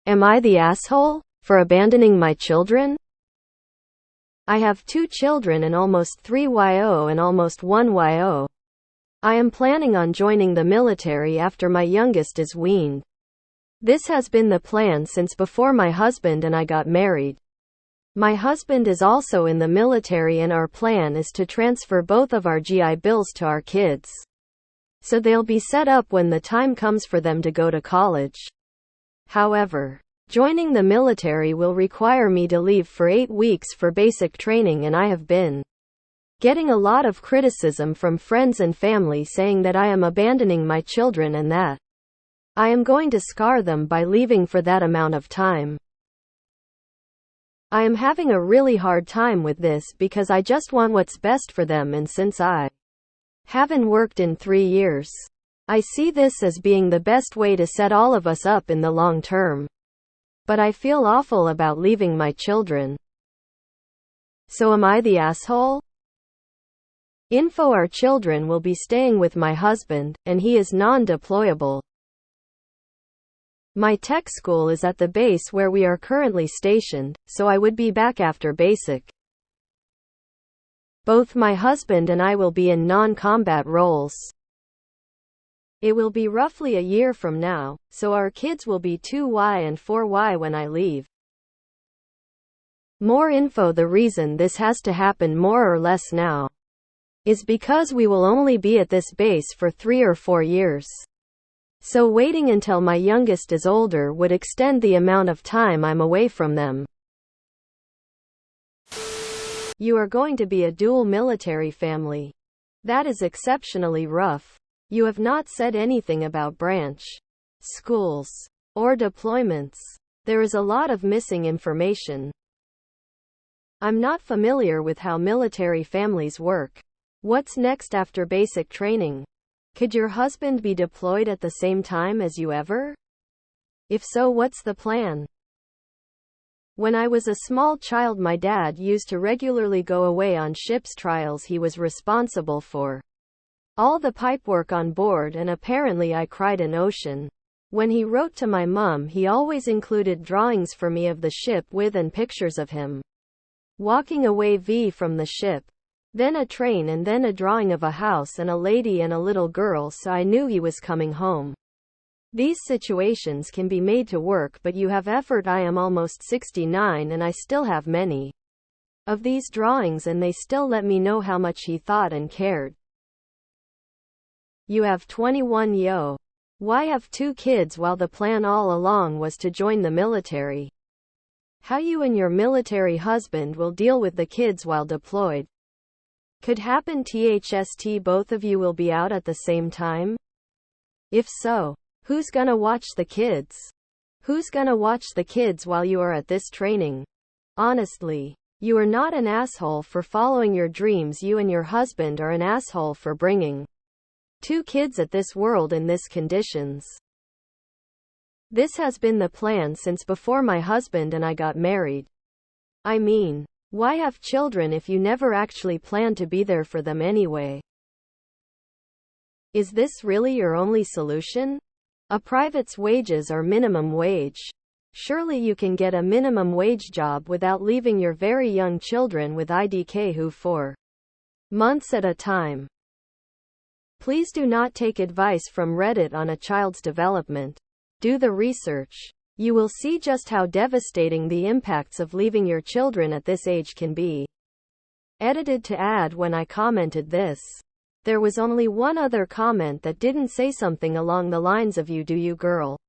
Am I the asshole for abandoning my children? I have 2 children and almost 3 YO and almost 1 YO. I am planning on joining the military after my youngest is weaned. This has been the plan since before my husband and I got married. My husband is also in the military and our plan is to transfer both of our GI Bills to our kids. So they'll be set up when the time comes for them to go to college. However, joining the military will require me to leave for 8 weeks for basic training, and I have been getting a lot of criticism from friends and family saying that I am abandoning my children and that I am going to scar them by leaving for that amount of time. I am having a really hard time with this because I just want what's best for them, and since I haven't worked in 3 years, I see this as being the best way to set all of us up in the long term. But I feel awful about leaving my children. So am I the asshole? Info: our children will be staying with my husband, and he is non-deployable. My tech school is at the base where we are currently stationed, so I would be back after basic. Both my husband and I will be in non-combat roles. It will be roughly a year from now, so our kids will be 2Y and 4Y when I leave. More info: the reason this has to happen more or less now is because we will only be at this base for 3 or 4 years. So waiting until my youngest is older would extend the amount of time I'm away from them. You are going to be a dual military family. That is exceptionally rough. You have not said anything about branch, schools, or deployments. There is a lot of missing information. I'm not familiar with how military families work. What's next after basic training? Could your husband be deployed at the same time as you ever? If so, what's the plan? When I was a small child, my dad used to regularly go away on ship's trials. He was responsible for all the pipework on board, and apparently I cried an ocean. When he wrote to my mum, he always included drawings for me of the ship with and pictures of him walking away from the ship. Then a train, and then a drawing of a house and a lady and a little girl, so I knew he was coming home. These situations can be made to work, but you have effort. I am almost 69 and I still have many of these drawings, and they still let me know how much he thought and cared. You have 21 yo. Why have 2 kids while the plan all along was to join the military? How you and your military husband will deal with the kids while deployed? Could happen THST both of you will be out at the same time? If so, who's gonna watch the kids? Who's gonna watch the kids while you are at this training? Honestly, you are not an asshole for following your dreams. You and your husband are an asshole for bringing 2 kids at this world in this conditions. This has been the plan since before my husband and I got married. I mean, why have children if you never actually plan to be there for them anyway? Is this really your only solution? A private's wages are minimum wage. Surely you can get a minimum wage job without leaving your very young children with IDK who for months at a time. Please do not take advice from Reddit on a child's development. Do the research. You will see just how devastating the impacts of leaving your children at this age can be. Edited to add: when I commented this, there was only one other comment that didn't say something along the lines of "you do you, girl.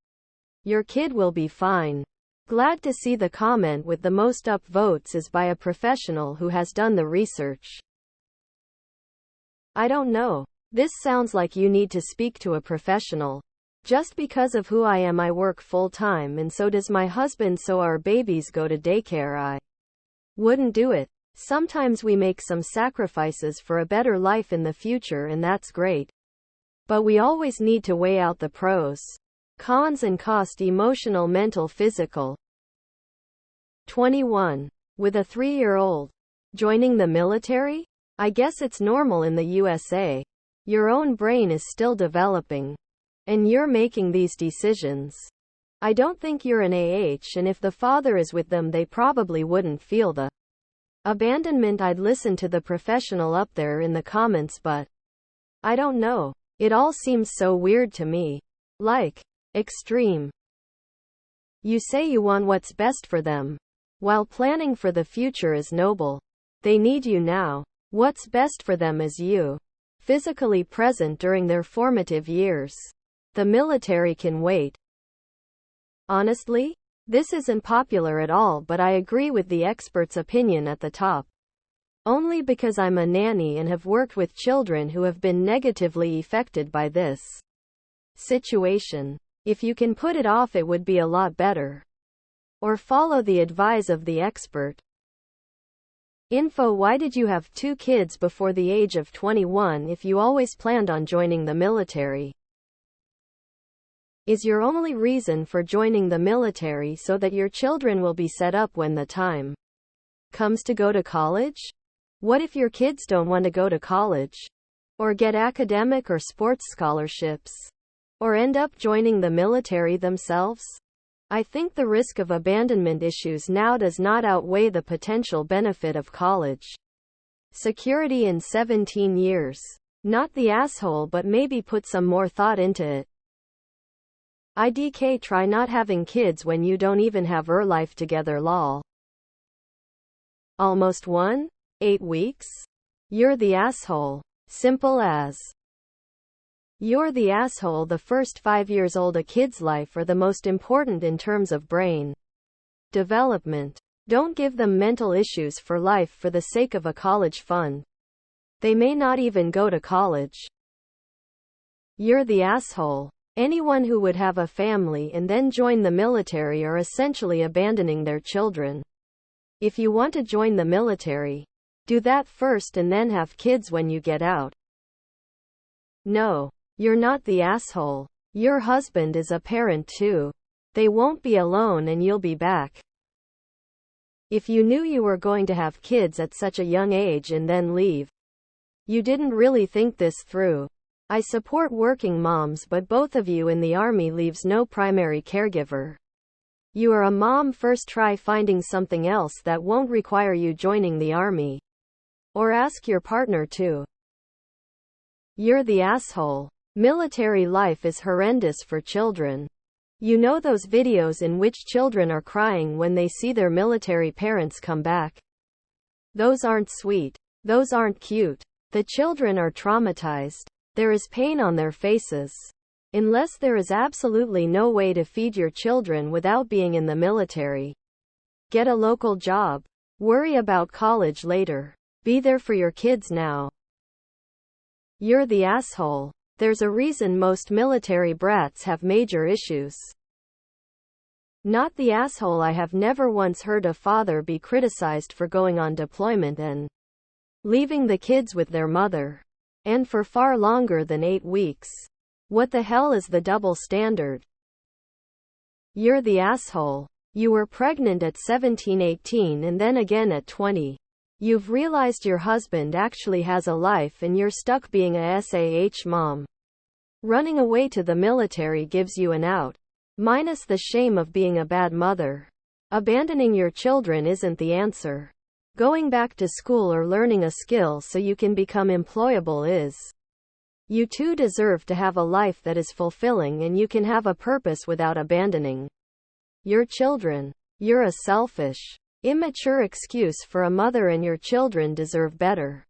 Your kid will be fine." Glad to see the comment with the most up votes is by a professional who has done the research. I don't know. This sounds like you need to speak to a professional. Just because of who I am, I work full-time, and so does my husband, so our babies go to daycare. I wouldn't do it. Sometimes we make some sacrifices for a better life in the future, and that's great. But we always need to weigh out the pros, cons and cost: emotional, mental, physical. 21. With a 3-year-old. Joining the military? I guess it's normal in the USA. Your own brain is still developing, and you're making these decisions. I don't think you're an and if the father is with them they probably wouldn't feel the abandonment. I'd listen to the professional up there in the comments, but I don't know. It all seems so weird to me. Like, extreme. You say you want what's best for them, while planning for the future is noble. They need you now. What's best for them is you. Physically present during their formative years. The military can wait. Honestly, this isn't popular at all, but I agree with the expert's opinion at the top. Only because I'm a nanny and have worked with children who have been negatively affected by this situation. If you can put it off, it would be a lot better. Or follow the advice of the expert. Info: why did you have 2 kids before the age of 21 if you always planned on joining the military? Is your only reason for joining the military so that your children will be set up when the time comes to go to college? What if your kids don't want to go to college? Or get academic or sports scholarships? Or end up joining the military themselves? I think the risk of abandonment issues now does not outweigh the potential benefit of college security in 17 years. Not the asshole, but maybe put some more thought into it. IDK: try not having kids when you don't even have your life together. Lol. Almost 8 weeks? You're the asshole. Simple as. You're the asshole. The first 5 years old a kid's life are the most important in terms of brain development. Don't give them mental issues for life for the sake of a college fund. They may not even go to college. You're the asshole. Anyone who would have a family and then join the military are essentially abandoning their children. If you want to join the military, do that first and then have kids when you get out. No, you're not the asshole. Your husband is a parent too. They won't be alone and you'll be back. If you knew you were going to have kids at such a young age and then leave, you didn't really think this through. I support working moms, but both of you in the army leaves no primary caregiver. You are a mom first. Try finding something else that won't require you joining the army. Or ask your partner to. You're the asshole. Military life is horrendous for children. You know those videos in which children are crying when they see their military parents come back? Those aren't sweet. Those aren't cute. The children are traumatized. There is pain on their faces. Unless there is absolutely no way to feed your children without being in the military, get a local job. Worry about college later. Be there for your kids now. You're the asshole. There's a reason most military brats have major issues. Not the asshole. I have never once heard a father be criticized for going on deployment and leaving the kids with their mother. And for far longer than 8 weeks. What the hell is the double standard? You're the asshole. You were pregnant at 17-18 and then again at 20. You've realized your husband actually has a life and you're stuck being a SAH mom. Running away to the military gives you an out. Minus the shame of being a bad mother. Abandoning your children isn't the answer. Going back to school or learning a skill so you can become employable is. You too deserve to have a life that is fulfilling and you can have a purpose without abandoning your children. You're a selfish, immature excuse for a mother and your children deserve better.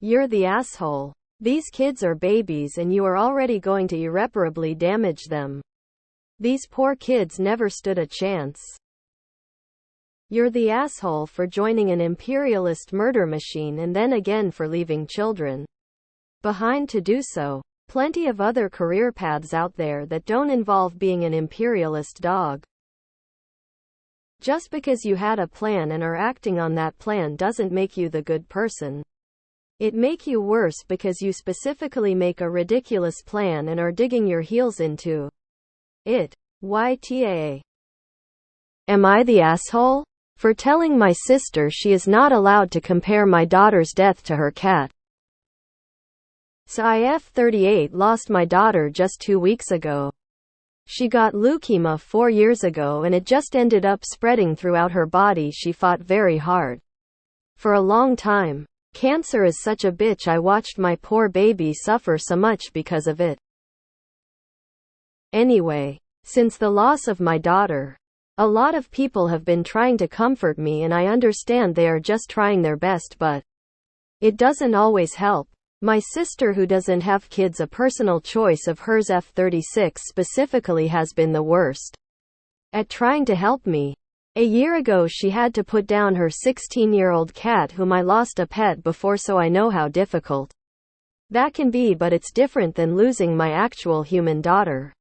You're the asshole. These kids are babies and you are already going to irreparably damage them. These poor kids never stood a chance. You're the asshole for joining an imperialist murder machine and then again for leaving children behind to do so. Plenty of other career paths out there that don't involve being an imperialist dog. Just because you had a plan and are acting on that plan doesn't make you the good person. It makes you worse because you specifically make a ridiculous plan and are digging your heels into it. YTA. Am I the asshole? For telling my sister she is not allowed to compare my daughter's death to her cat. So IF 38 lost my daughter just 2 weeks ago. She got leukemia 4 years ago and it just ended up spreading throughout her body. She fought very hard for a long time. Cancer is such a bitch. I watched my poor baby suffer so much because of it. Anyway, since the loss of my daughter, a lot of people have been trying to comfort me, and I understand they are just trying their best, but it doesn't always help. My sister, who doesn't have kids, a personal choice of hers, F36 specifically, has been the worst at trying to help me. A year ago she had to put down her 16-year-old cat whom I lost a pet before, so I know how difficult that can be, but it's different than losing my actual human daughter.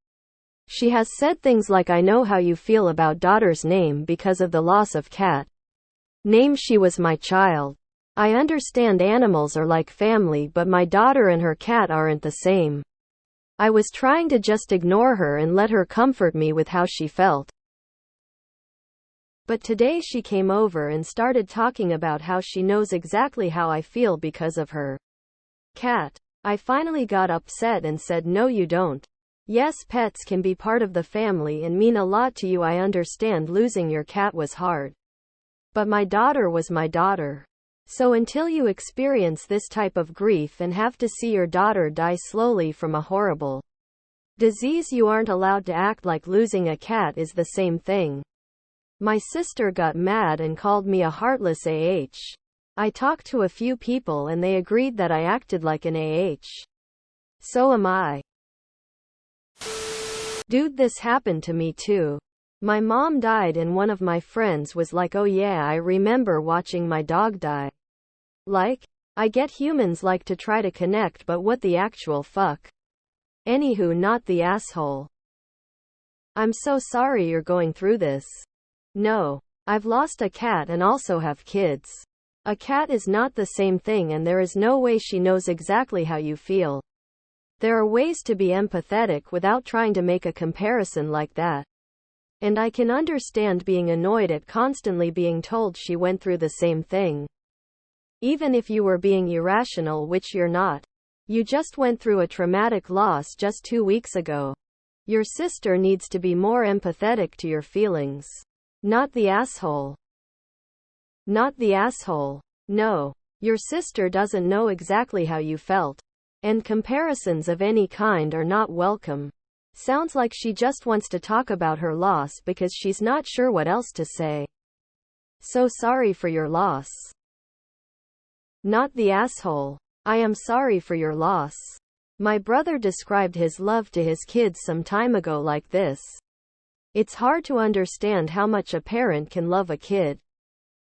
She has said things like, "I know how you feel about daughter's name because of the loss of cat name. She was my child. I understand animals are like family, but my daughter and her cat aren't the same." I was trying to just ignore her and let her comfort me with how she felt. But today she came over and started talking about how she knows exactly how I feel because of her cat. I finally got upset and said, "No, you don't. Yes, pets can be part of the family and mean a lot to you. I understand losing your cat was hard. But my daughter was my daughter. So until you experience this type of grief and have to see your daughter die slowly from a horrible disease, you aren't allowed to act like losing a cat is the same thing." My sister got mad and called me a heartless AH. I talked to a few people and they agreed that I acted like an AH. So am I. Dude, this happened to me too. My mom died and one of my friends was like, "Oh yeah, I remember watching my dog die." Like, I get humans like to try to connect, but what the actual fuck? Anywho, not the asshole. I'm so sorry you're going through this. No. I've lost a cat and also have kids. A cat is not the same thing, and there is no way she knows exactly how you feel. There are ways to be empathetic without trying to make a comparison like that. And I can understand being annoyed at constantly being told she went through the same thing. Even if you were being irrational, which you're not. You just went through a traumatic loss just 2 weeks ago. Your sister needs to be more empathetic to your feelings. Not the asshole. Not the asshole. No. Your sister doesn't know exactly how you felt. And comparisons of any kind are not welcome. Sounds like she just wants to talk about her loss because she's not sure what else to say. So sorry for your loss. Not the asshole. I am sorry for your loss. My brother described his love to his kids some time ago like this. It's hard to understand how much a parent can love a kid.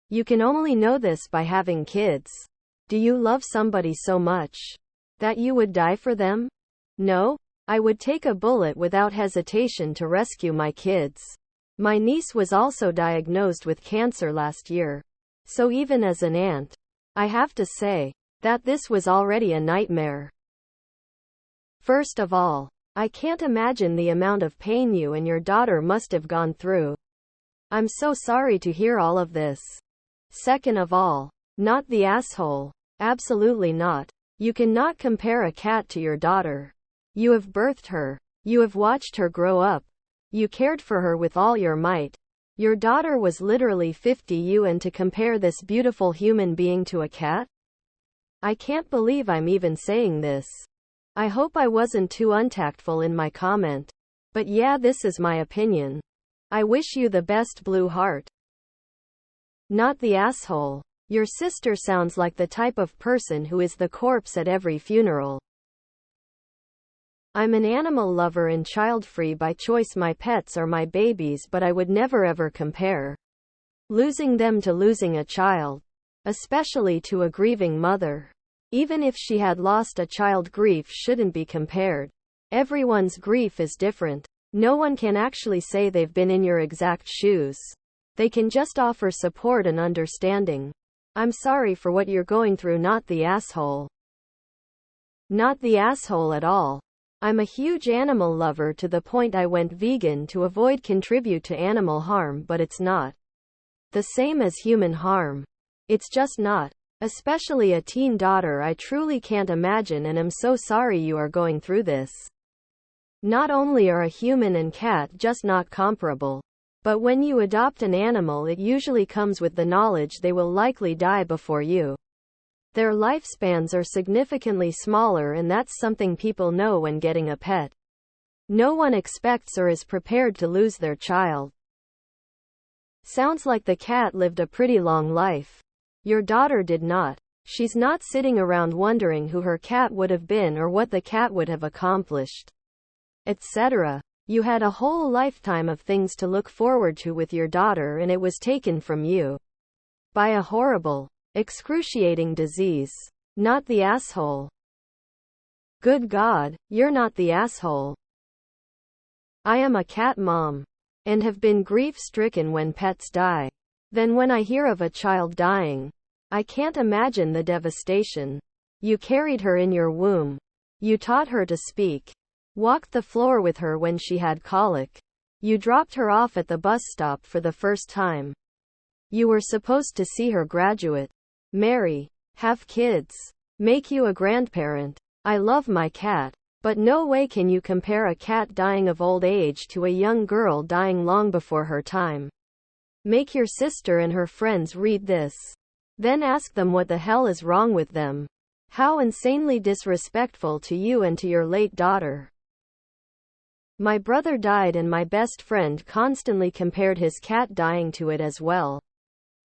You can only know this by having kids. Do you love somebody so much that you would die for them? No? I would take a bullet without hesitation to rescue my kids. My niece was also diagnosed with cancer last year. So even as an aunt, I have to say that this was already a nightmare. First of all, I can't imagine the amount of pain you and your daughter must have gone through. I'm so sorry to hear all of this. Second of all, not the asshole. Absolutely not. You cannot compare a cat to your daughter. You have birthed her. You have watched her grow up. You cared for her with all your might. Your daughter was literally 50 you, and to compare this beautiful human being to a cat? I can't believe I'm even saying this. I hope I wasn't too untactful in my comment. But yeah, this is my opinion. I wish you the best, Blue Heart. Not the asshole. Your sister sounds like the type of person who is the corpse at every funeral. I'm an animal lover and child-free by choice. My pets are my babies, but I would never ever compare losing them to losing a child. Especially to a grieving mother. Even if she had lost a child, grief shouldn't be compared. Everyone's grief is different. No one can actually say they've been in your exact shoes. They can just offer support and understanding. I'm sorry for what you're going through, not the asshole. Not the asshole at all. I'm a huge animal lover to the point I went vegan to avoid contribute to animal harm, but it's not the same as human harm. It's just not. Especially a teen daughter. I truly can't imagine, and I'm so sorry you are going through this. Not only are a human and cat just not comparable, but when you adopt an animal, it usually comes with the knowledge they will likely die before you. Their lifespans are significantly smaller, and that's something people know when getting a pet. No one expects or is prepared to lose their child. Sounds like the cat lived a pretty long life. Your daughter did not. She's not sitting around wondering who her cat would have been or what the cat would have accomplished, etc. You had a whole lifetime of things to look forward to with your daughter, and it was taken from you by a horrible, excruciating disease. Not the asshole. Good God, you're not the asshole. I am a cat mom, and have been grief-stricken when pets die. Then when I hear of a child dying, I can't imagine the devastation. You carried her in your womb. You taught her to speak. Walked the floor with her when she had colic. You dropped her off at the bus stop for the first time. You were supposed to see her graduate, marry, have kids, make you a grandparent. I love my cat, but no way can you compare a cat dying of old age to a young girl dying long before her time. Make your sister and her friends read this. Then ask them what the hell is wrong with them. How insanely disrespectful to you and to your late daughter. My brother died, and my best friend constantly compared his cat dying to it as well,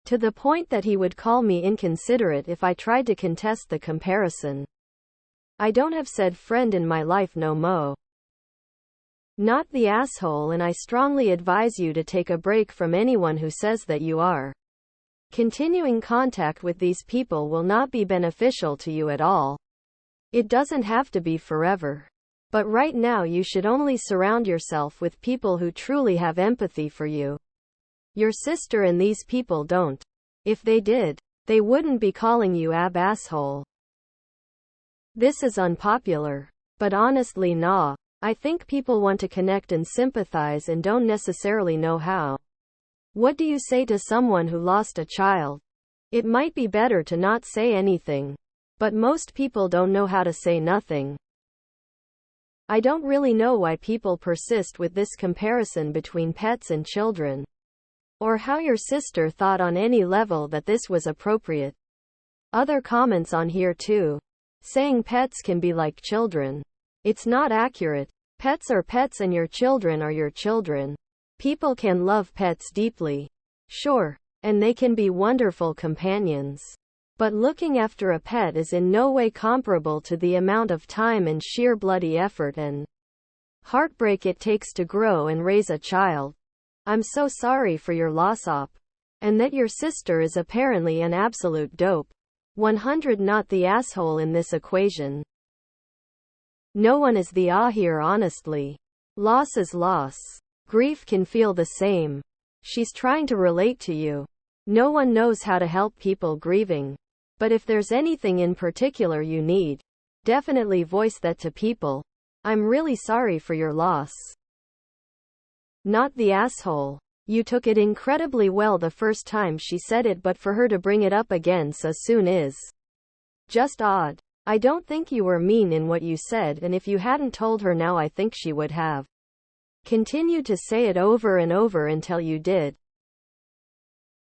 to the point that he would call me inconsiderate if I tried to contest the comparison. I don't have said friend in my life no mo. Not the asshole, and I strongly advise you to take a break from anyone who says that you are. Continuing contact with these people will not be beneficial to you at all. It doesn't have to be forever. But right now you should only surround yourself with people who truly have empathy for you. Your sister and these people don't. If they did, they wouldn't be calling you asshole. This is unpopular, but honestly nah. I think people want to connect and sympathize and don't necessarily know how. What do you say to someone who lost a child? It might be better to not say anything, but most people don't know how to say nothing. I don't really know why people persist with this comparison between pets and children, or how your sister thought on any level that this was appropriate. Other comments on here too. Saying pets can be like children. It's not accurate. Pets are pets and your children are your children. People can love pets deeply. Sure, and they can be wonderful companions. But looking after a pet is in no way comparable to the amount of time and sheer bloody effort and heartbreak it takes to grow and raise a child. I'm so sorry for your loss, op. And that your sister is apparently an absolute dope. 100 not the asshole in this equation. No one is the here honestly. Loss is loss. Grief can feel the same. She's trying to relate to you. No one knows how to help people grieving. But if there's anything in particular you need, definitely voice that to people. I'm really sorry for your loss. Not the asshole. You took it incredibly well the first time she said it, but for her to bring it up again so soon is just odd. I don't think you were mean in what you said, and if you hadn't told her now, I think she would have continued to say it over and over until you did.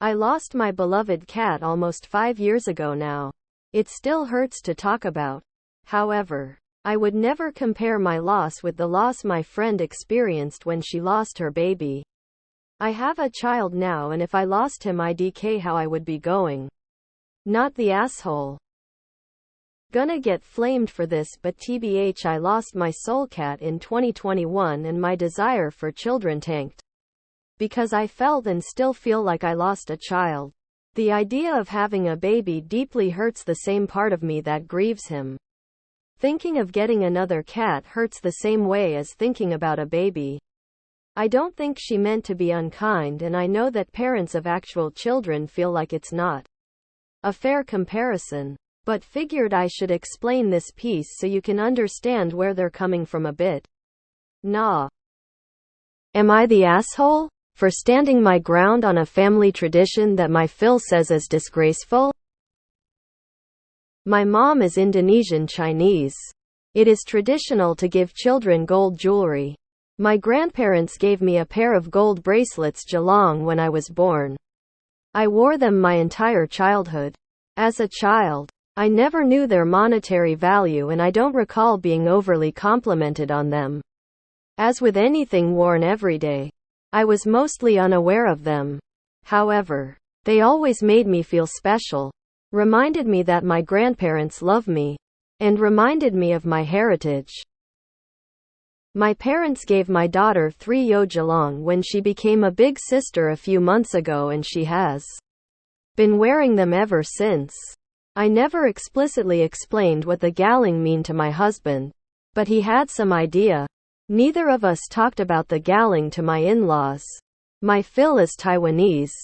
I lost my beloved cat almost 5 years ago now. It still hurts to talk about. However, I would never compare my loss with the loss my friend experienced when she lost her baby. I have a child now, and if I lost him, IDK how I would be going. Not the asshole. Gonna get flamed for this, but TBH, I lost my soul cat in 2021 and my desire for children tanked. Because I felt and still feel like I lost a child. The idea of having a baby deeply hurts the same part of me that grieves him. Thinking of getting another cat hurts the same way as thinking about a baby. I don't think she meant to be unkind, and I know that parents of actual children feel like it's not a fair comparison. But figured I should explain this piece so you can understand where they're coming from a bit. Nah. Am I the asshole for standing my ground on a family tradition that my Phil says is disgraceful? My mom is Indonesian Chinese. It is traditional to give children gold jewelry. My grandparents gave me a pair of gold bracelets Geelong when I was born. I wore them my entire childhood. As a child, I never knew their monetary value and I don't recall being overly complimented on them. As with anything worn every day, I was mostly unaware of them. However, they always made me feel special, reminded me that my grandparents love me, and reminded me of my heritage. My parents gave my daughter 3 yo Geelong when she became a big sister a few months ago and she has been wearing them ever since. I never explicitly explained what the galing mean to my husband, but he had some idea. Neither of us talked about the galing to my in-laws. My Phil is Taiwanese.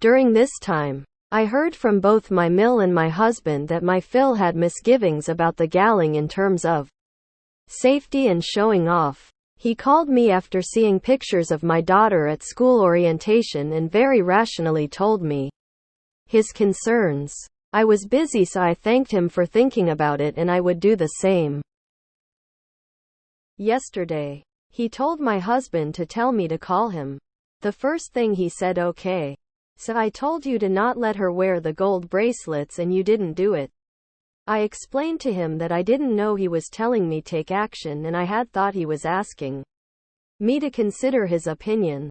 During this time, I heard from both my Mill and my husband that my Phil had misgivings about the galing in terms of safety and showing off. He called me after seeing pictures of my daughter at school orientation and very rationally told me his concerns. I was busy, so I thanked him for thinking about it and I would do the same. Yesterday, he told my husband to tell me to call him. The first thing he said, okay. So I told you to not let her wear the gold bracelets and you didn't do it. I explained to him that I didn't know he was telling me take action and I had thought he was asking me to consider his opinion.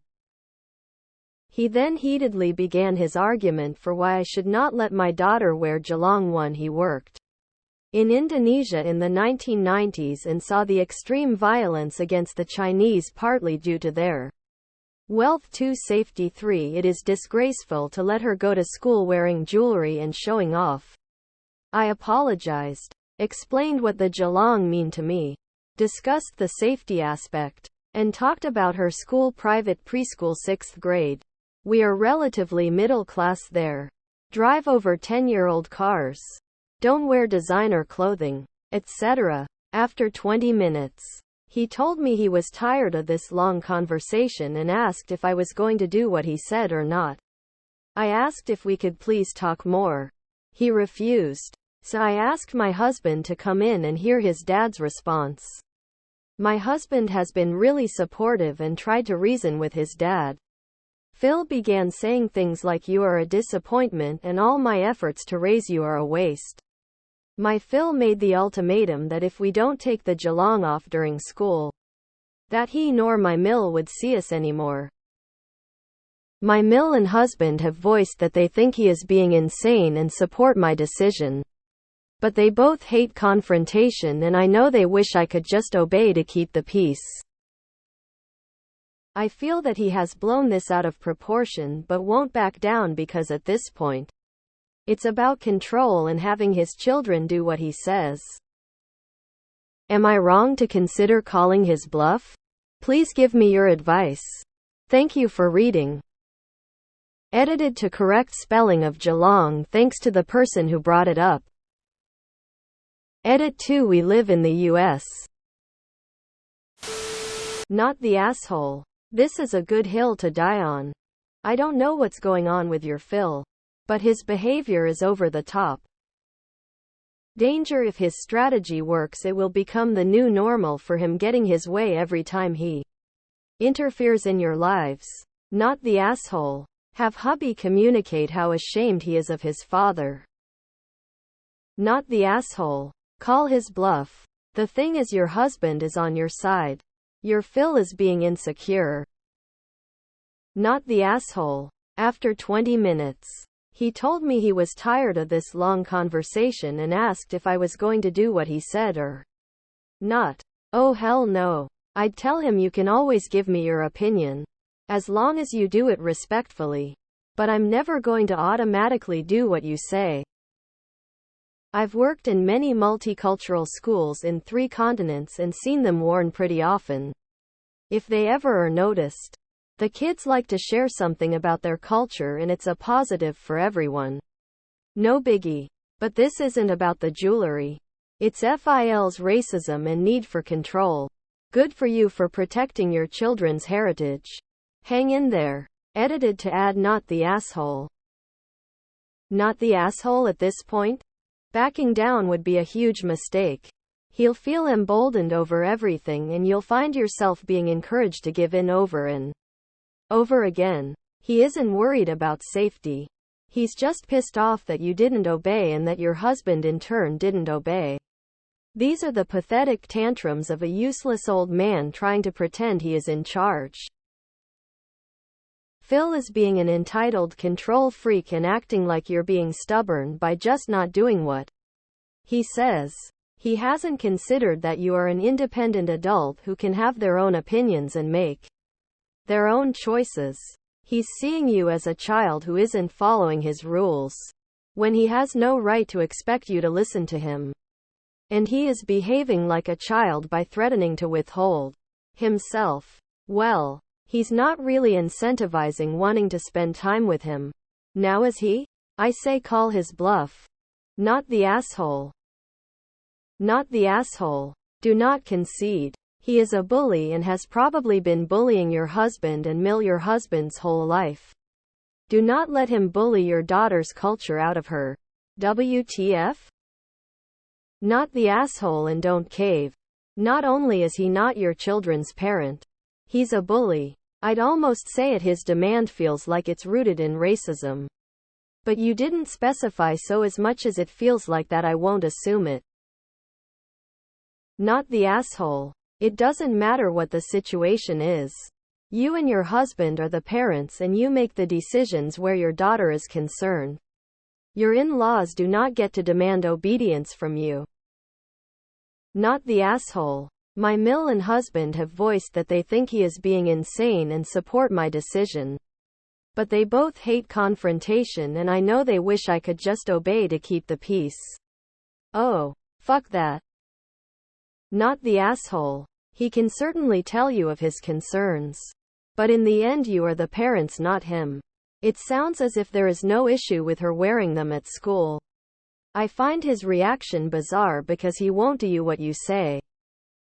He then heatedly began his argument for why I should not let my daughter wear Geelong one. He worked in Indonesia in the 1990s and saw the extreme violence against the Chinese partly due to their wealth. 2 Safety 3 It is disgraceful to let her go to school wearing jewelry and showing off. I apologized, explained what the Geelong mean to me, discussed the safety aspect, and talked about her school private preschool 6th grade. We are relatively middle class there. Drive over 10-year-old cars. Don't wear designer clothing, etc. After 20 minutes, he told me he was tired of this long conversation and asked if I was going to do what he said or not. I asked if we could please talk more. He refused. So I asked my husband to come in and hear his dad's response. My husband has been really supportive and tried to reason with his dad. Phil began saying things like you are a disappointment and all my efforts to raise you are a waste. My Phil made the ultimatum that if we don't take the Geelong off during school, that he nor my Mill would see us anymore. My Mill and husband have voiced that they think he is being insane and support my decision. But they both hate confrontation and I know they wish I could just obey to keep the peace. I feel that he has blown this out of proportion but won't back down because at this point, it's about control and having his children do what he says. Am I wrong to consider calling his bluff? Please give me your advice. Thank you for reading. Edited to correct spelling of Geelong thanks to the person who brought it up. Edit 2 We live in the US. Not the asshole. This is a good hill to die on. I don't know what's going on with your Phil, but his behavior is over the top. Danger. If his strategy works, it will become the new normal for him getting his way every time he interferes in your lives. Not the asshole. Have hubby communicate how ashamed he is of his father. Not the asshole. Call his bluff. The thing is, your husband is on your side. Your Phil is being insecure. Not the asshole. After 20 minutes, he told me he was tired of this long conversation and asked if I was going to do what he said or not. Oh hell no. I'd tell him you can always give me your opinion, as long as you do it respectfully. But I'm never going to automatically do what you say. I've worked in many multicultural schools in 3 continents and seen them worn pretty often. If they ever are noticed, the kids like to share something about their culture and it's a positive for everyone. No biggie. But this isn't about the jewelry. It's FIL's racism and need for control. Good for you for protecting your children's heritage. Hang in there. Edited to add not the asshole. Not the asshole at this point? Backing down would be a huge mistake. He'll feel emboldened over everything, and you'll find yourself being encouraged to give in over and over again. He isn't worried about safety. He's just pissed off that you didn't obey and that your husband in turn didn't obey. These are the pathetic tantrums of a useless old man trying to pretend he is in charge. Phil is being an entitled control freak and acting like you're being stubborn by just not doing what he says. He hasn't considered that you are an independent adult who can have their own opinions and make their own choices. He's seeing you as a child who isn't following his rules, when he has no right to expect you to listen to him. And he is behaving like a child by threatening to withhold himself. Well, he's not really incentivizing wanting to spend time with him. Now is he? I say call his bluff. Not the asshole. Not the asshole. Do not concede. He is a bully and has probably been bullying your husband and your husband's whole life. Do not let him bully your daughter's culture out of her. WTF? Not the asshole, and don't cave. Not only is he not your children's parent, he's a bully. I'd almost say it, his demand feels like it's rooted in racism. But you didn't specify, so as much as it feels like that, I won't assume it. Not the asshole. It doesn't matter what the situation is. You and your husband are the parents and you make the decisions where your daughter is concerned. Your in-laws do not get to demand obedience from you. Not the asshole. My and husband have voiced that they think he is being insane and support my decision. But they both hate confrontation, and I know they wish I could just obey to keep the peace. Oh, fuck that. Not the asshole. He can certainly tell you of his concerns. But in the end you are the parents, not him. It sounds as if there is no issue with her wearing them at school. I find his reaction bizarre because he won't do what you say.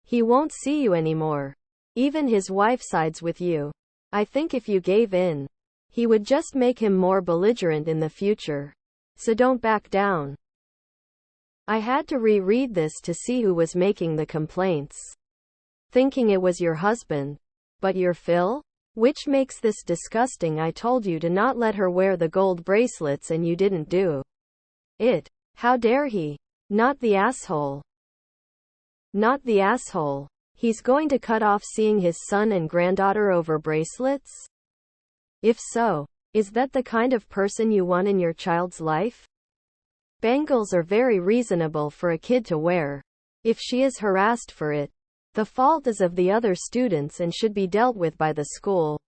He won't see you anymore. Even his wife sides with you. I think if you gave in, he would just make him more belligerent in the future. So don't back down. I had to reread this to see who was making the complaints. Thinking it was your husband. But you're Phil? Which makes this disgusting. I told you to not let her wear the gold bracelets and you didn't do it. How dare he? Not the asshole. Not the asshole. He's going to cut off seeing his son and granddaughter over bracelets? If so, is that the kind of person you want in your child's life? Bangles are very reasonable for a kid to wear. If she is harassed for it, the fault is of the other students and should be dealt with by the school.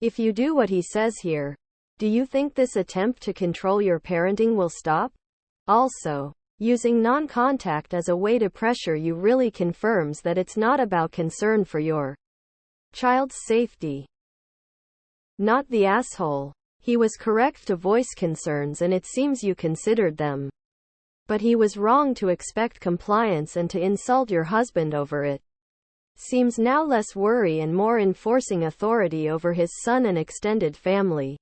If you do what he says here, do you think this attempt to control your parenting will stop? Also, using non-contact as a way to pressure you really confirms that it's not about concern for your child's safety. Not the asshole. He was correct to voice concerns and it seems you considered them. But he was wrong to expect compliance and to insult your husband over it. Seems now less worry and more enforcing authority over his son and extended family.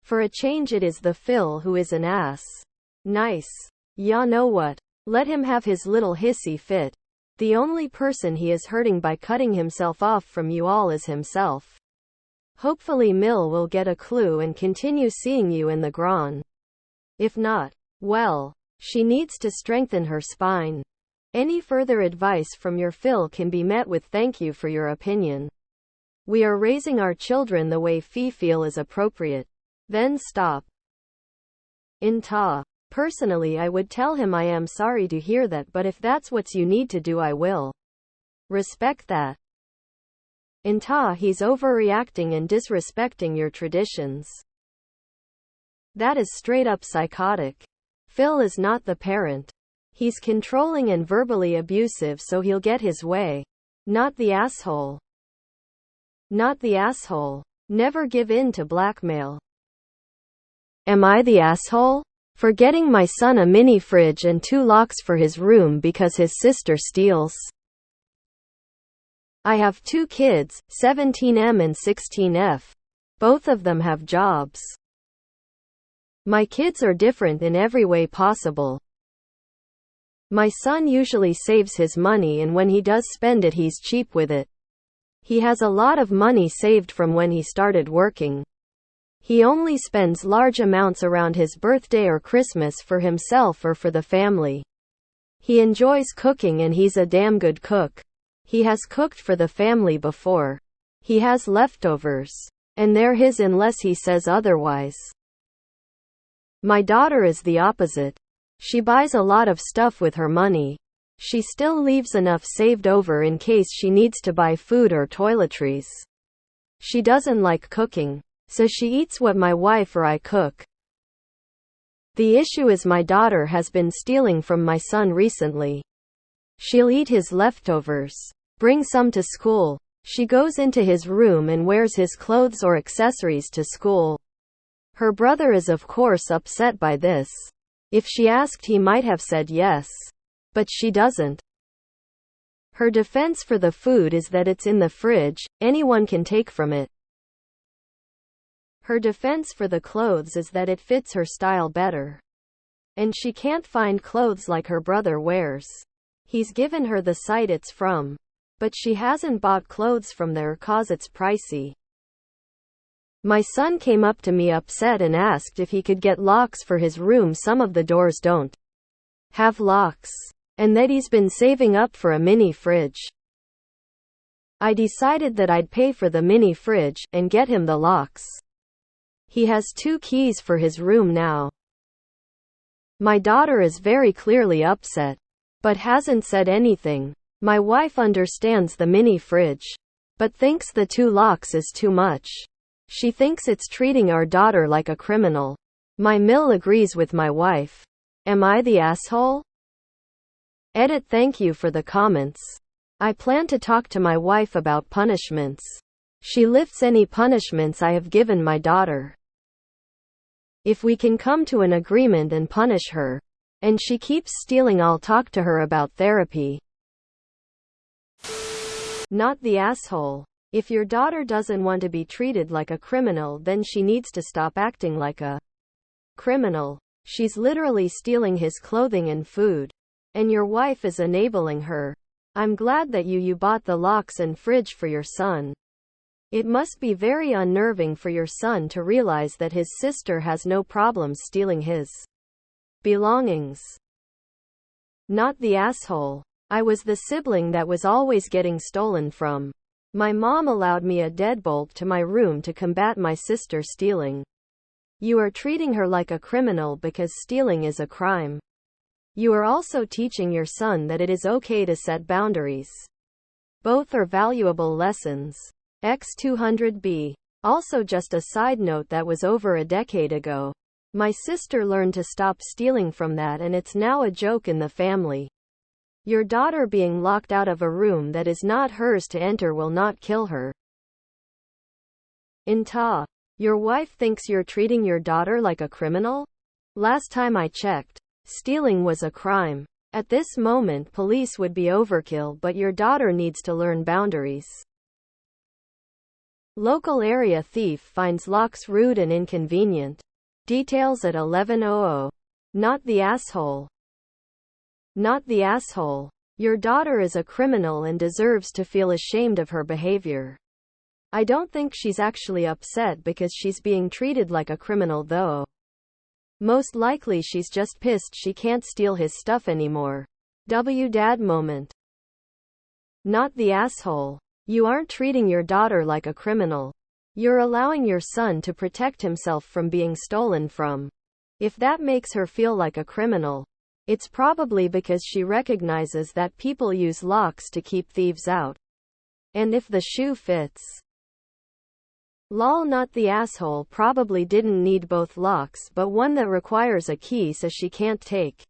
For a change it is the Phil who is an ass. Nice. Ya know what? Let him have his little hissy fit. The only person he is hurting by cutting himself off from you all is himself. Hopefully Mill will get a clue and continue seeing you in the Gran. If not, well, she needs to strengthen her spine. Any further advice from your Phil can be met with thank you for your opinion. We are raising our children the way we feel is appropriate. Then stop. Personally I would tell him I am sorry to hear that, but if that's what you need to do I will respect that. He's overreacting and disrespecting your traditions. That is straight up psychotic. Phil is not the parent. He's controlling and verbally abusive so he'll get his way. Not the asshole. Not the asshole. Never give in to blackmail. Am I the asshole? For getting my son a mini fridge and 2 locks for his room because his sister steals. I have 2 kids, 17M and 16F. Both of them have jobs. My kids are different in every way possible. My son usually saves his money, and when he does spend it, he's cheap with it. He has a lot of money saved from when he started working. He only spends large amounts around his birthday or Christmas for himself or for the family. He enjoys cooking and he's a damn good cook. He has cooked for the family before. He has leftovers. And they're his unless he says otherwise. My daughter is the opposite. She buys a lot of stuff with her money. She still leaves enough saved over in case she needs to buy food or toiletries. She doesn't like cooking, so she eats what my wife or I cook. The issue is my daughter has been stealing from my son recently. She'll eat his leftovers, bring some to school. She goes into his room and wears his clothes or accessories to school. Her brother is of course upset by this. If she asked, he might have said yes. But she doesn't. Her defense for the food is that it's in the fridge, anyone can take from it. Her defense for the clothes is that it fits her style better. And she can't find clothes like her brother wears. He's given her the site it's from. But she hasn't bought clothes from there cause it's pricey. My son came up to me upset and asked if he could get locks for his room. Some of the doors don't have locks. And that he's been saving up for a mini fridge. I decided that I'd pay for the mini fridge and get him the locks. He has 2 keys for his room now. My daughter is very clearly upset, but hasn't said anything. My wife understands the mini fridge, but thinks the 2 locks is too much. She thinks it's treating our daughter like a criminal. My mill agrees with my wife. Am I the asshole? Edit. Thank you for the comments. I plan to talk to my wife about punishments. She lifts any punishments I have given my daughter. If we can come to an agreement and punish her, and she keeps stealing, I'll talk to her about therapy. Not the asshole. If your daughter doesn't want to be treated like a criminal, then she needs to stop acting like a criminal. She's literally stealing his clothing and food. And your wife is enabling her. I'm glad that you bought the locks and fridge for your son. It must be very unnerving for your son to realize that his sister has no problem stealing his belongings. Not the asshole. I was the sibling that was always getting stolen from. My mom allowed me a deadbolt to my room to combat my sister stealing. You are treating her like a criminal because stealing is a crime. You are also teaching your son that it is okay to set boundaries. Both are valuable lessons. X200B. Also, just a side note, that was over a decade ago. My sister learned to stop stealing from that, and it's now a joke in the family. Your daughter being locked out of a room that is not hers to enter will not kill her. Inta. Your wife thinks you're treating your daughter like a criminal? Last time I checked, stealing was a crime. At this moment, police would be overkill, but your daughter needs to learn boundaries. Local area thief finds locks rude and inconvenient. Details at 11:00. Not the asshole. Not the asshole. Your daughter is a criminal and deserves to feel ashamed of her behavior. I don't think she's actually upset because she's being treated like a criminal though. Most likely she's just pissed she can't steal his stuff anymore. Dad moment. Not the asshole. You aren't treating your daughter like a criminal. You're allowing your son to protect himself from being stolen from. If that makes her feel like a criminal, it's probably because she recognizes that people use locks to keep thieves out. And if the shoe fits. Lol. Not the asshole probably didn't need both locks, but one that requires a key so she can't take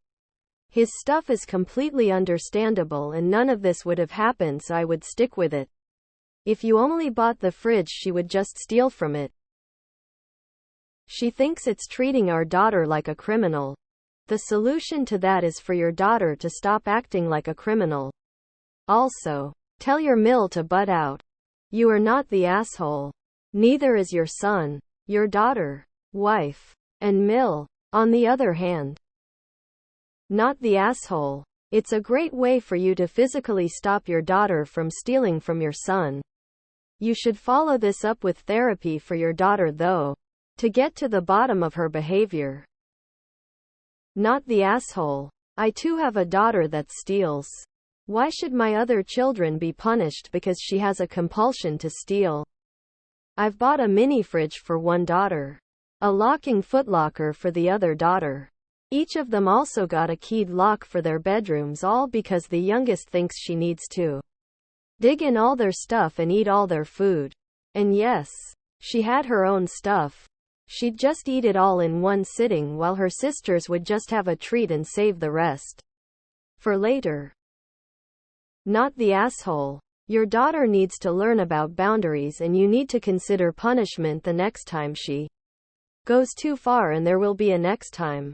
his stuff is completely understandable, and none of this would have happened, so I would stick with it. If you only bought the fridge, she would just steal from it. She thinks it's treating our daughter like a criminal. The solution to that is for your daughter to stop acting like a criminal. Also, tell your mill to butt out. You are not the asshole. Neither is your son, your daughter, wife, and mill. On the other hand, not the asshole. It's a great way for you to physically stop your daughter from stealing from your son. You should follow this up with therapy for your daughter though, to get to the bottom of her behavior. Not the asshole. I too have a daughter that steals. Why should my other children be punished because she has a compulsion to steal? I've bought a mini fridge for one daughter, a locking footlocker for the other daughter. Each of them also got a keyed lock for their bedrooms, all because the youngest thinks she needs to dig in all their stuff and eat all their food. And yes, she had her own stuff. She'd just eat it all in one sitting while her sisters would just have a treat and save the rest for later. Not the asshole. Your daughter needs to learn about boundaries and you need to consider punishment the next time she goes too far, and there will be a next time.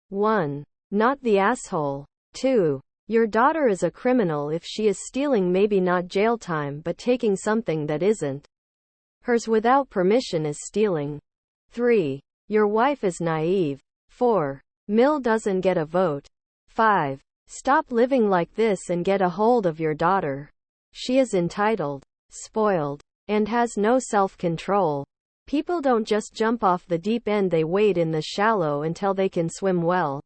1. Not the asshole. 2. Your daughter is a criminal if she is stealing, maybe not jail time but taking something that isn't hers without permission is stealing. 3. Your wife is naive. 4. Mill doesn't get a vote. 5. Stop living like this and get a hold of your daughter. She is entitled, spoiled, and has no self-control. People don't just jump off the deep end, they wade in the shallow until they can swim well.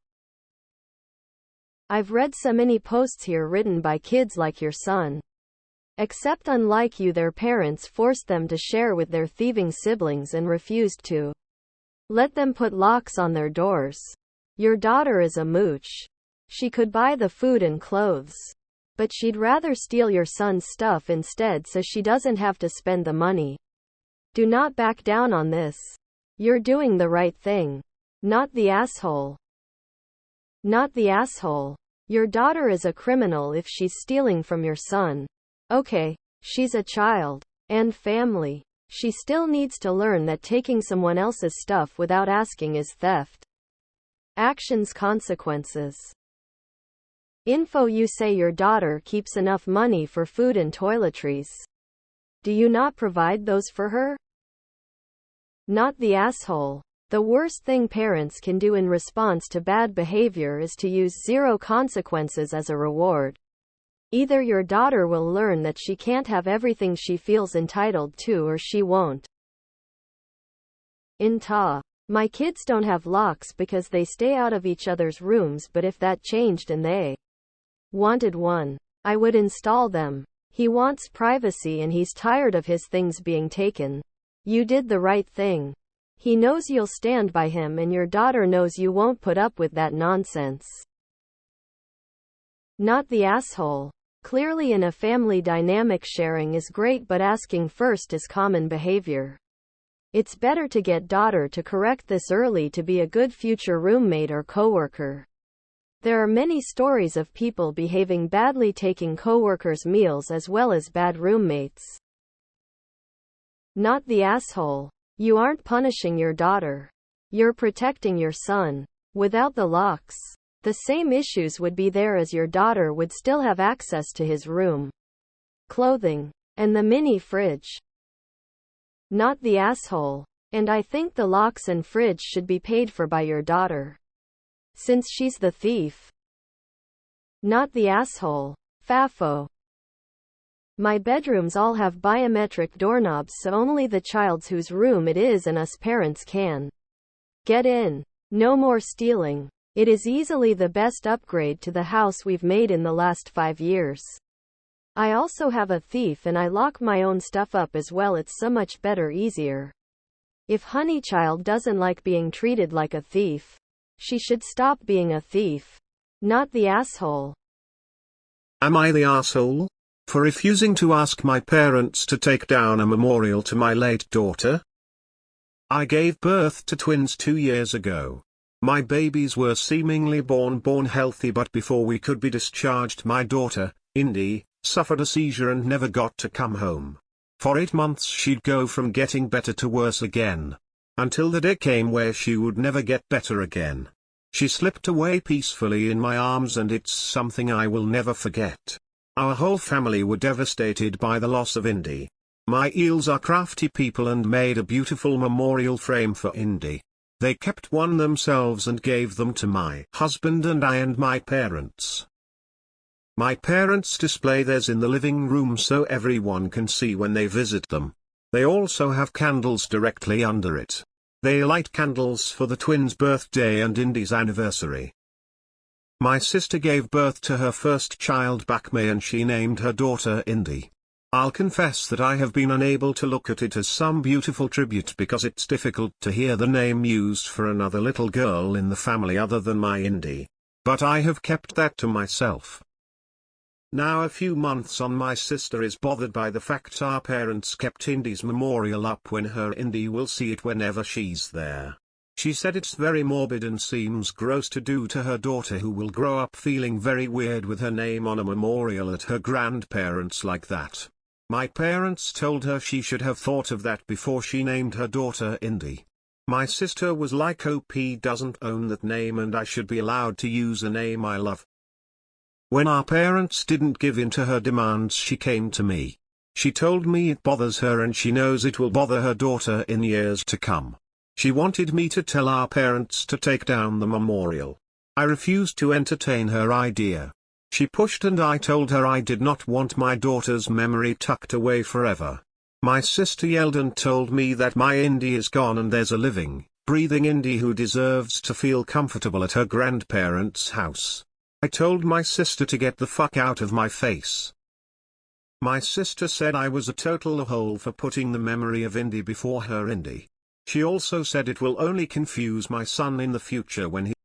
I've read so many posts here written by kids like your son. Except unlike you, their parents forced them to share with their thieving siblings and refused to let them put locks on their doors. Your daughter is a mooch. She could buy the food and clothes, but she'd rather steal your son's stuff instead so she doesn't have to spend the money. Do not back down on this. You're doing the right thing. Not the asshole. Not the asshole. Your daughter is a criminal if she's stealing from your son. Okay, she's a child and family. She still needs to learn that taking someone else's stuff without asking is theft. Actions, consequences. Info. You say your daughter keeps enough money for food and toiletries. Do you not provide those for her? Not the asshole. The worst thing parents can do in response to bad behavior is to use zero consequences as a reward. Either your daughter will learn that she can't have everything she feels entitled to, or she won't. My kids don't have locks because they stay out of each other's rooms, but if that changed and they wanted one, I would install them. He wants privacy and he's tired of his things being taken. You did the right thing. He knows you'll stand by him and your daughter knows you won't put up with that nonsense. Not the asshole. Clearly in a family dynamic sharing is great, but asking first is common behavior. It's better to get daughter to correct this early to be a good future roommate or coworker. There are many stories of people behaving badly, taking coworkers' meals as well as bad roommates. Not the asshole. You aren't punishing your daughter. You're protecting your son. Without the locks, the same issues would be there as your daughter would still have access to his room, clothing, and the mini fridge. Not the asshole. And I think the locks and fridge should be paid for by your daughter, since she's the thief. Not the asshole. Fafo. My bedrooms all have biometric doorknobs, so only the child's whose room it is and us parents can get in. No more stealing. It is easily the best upgrade to the house we've made in the last 5 years. I also have a thief and I lock my own stuff up as well. It's so much better, easier. If Honeychild doesn't like being treated like a thief, she should stop being a thief. Not the asshole. Am I the asshole for refusing to ask my parents to take down a memorial to my late daughter? I gave birth to twins 2 years ago. My babies were seemingly born healthy, but before we could be discharged, my daughter, Indy, suffered a seizure and never got to come home. For 8 months she'd go from getting better to worse again, until the day came where she would never get better again. She slipped away peacefully in my arms, and it's something I will never forget. Our whole family were devastated by the loss of Indy. My eels are crafty people and made a beautiful memorial frame for Indy. They kept one themselves and gave them to my husband and I and my parents. My parents display theirs in the living room so everyone can see when they visit them. They also have candles directly under it. They light candles for the twins' birthday and Indy's anniversary. My sister gave birth to her first child back May and she named her daughter Indy. I'll confess that I have been unable to look at it as some beautiful tribute because it's difficult to hear the name used for another little girl in the family other than my Indy. But I have kept that to myself. Now a few months on, my sister is bothered by the fact our parents kept Indy's memorial up when her Indy will see it whenever she's there. She said it's very morbid and seems gross to do to her daughter, who will grow up feeling very weird with her name on a memorial at her grandparents like that. My parents told her she should have thought of that before she named her daughter Indy. My sister was like, OP doesn't own that name and I should be allowed to use a name I love. When our parents didn't give in to her demands, she came to me. She told me it bothers her and she knows it will bother her daughter in years to come. She wanted me to tell our parents to take down the memorial. I refused to entertain her idea. She pushed and I told her I did not want my daughter's memory tucked away forever. My sister yelled and told me that my Indy is gone and there's a living, breathing Indy who deserves to feel comfortable at her grandparents' house. I told my sister to get the fuck out of my face. My sister said I was a total a-hole for putting the memory of Indy before her Indy. She also said it will only confuse my son in the future when he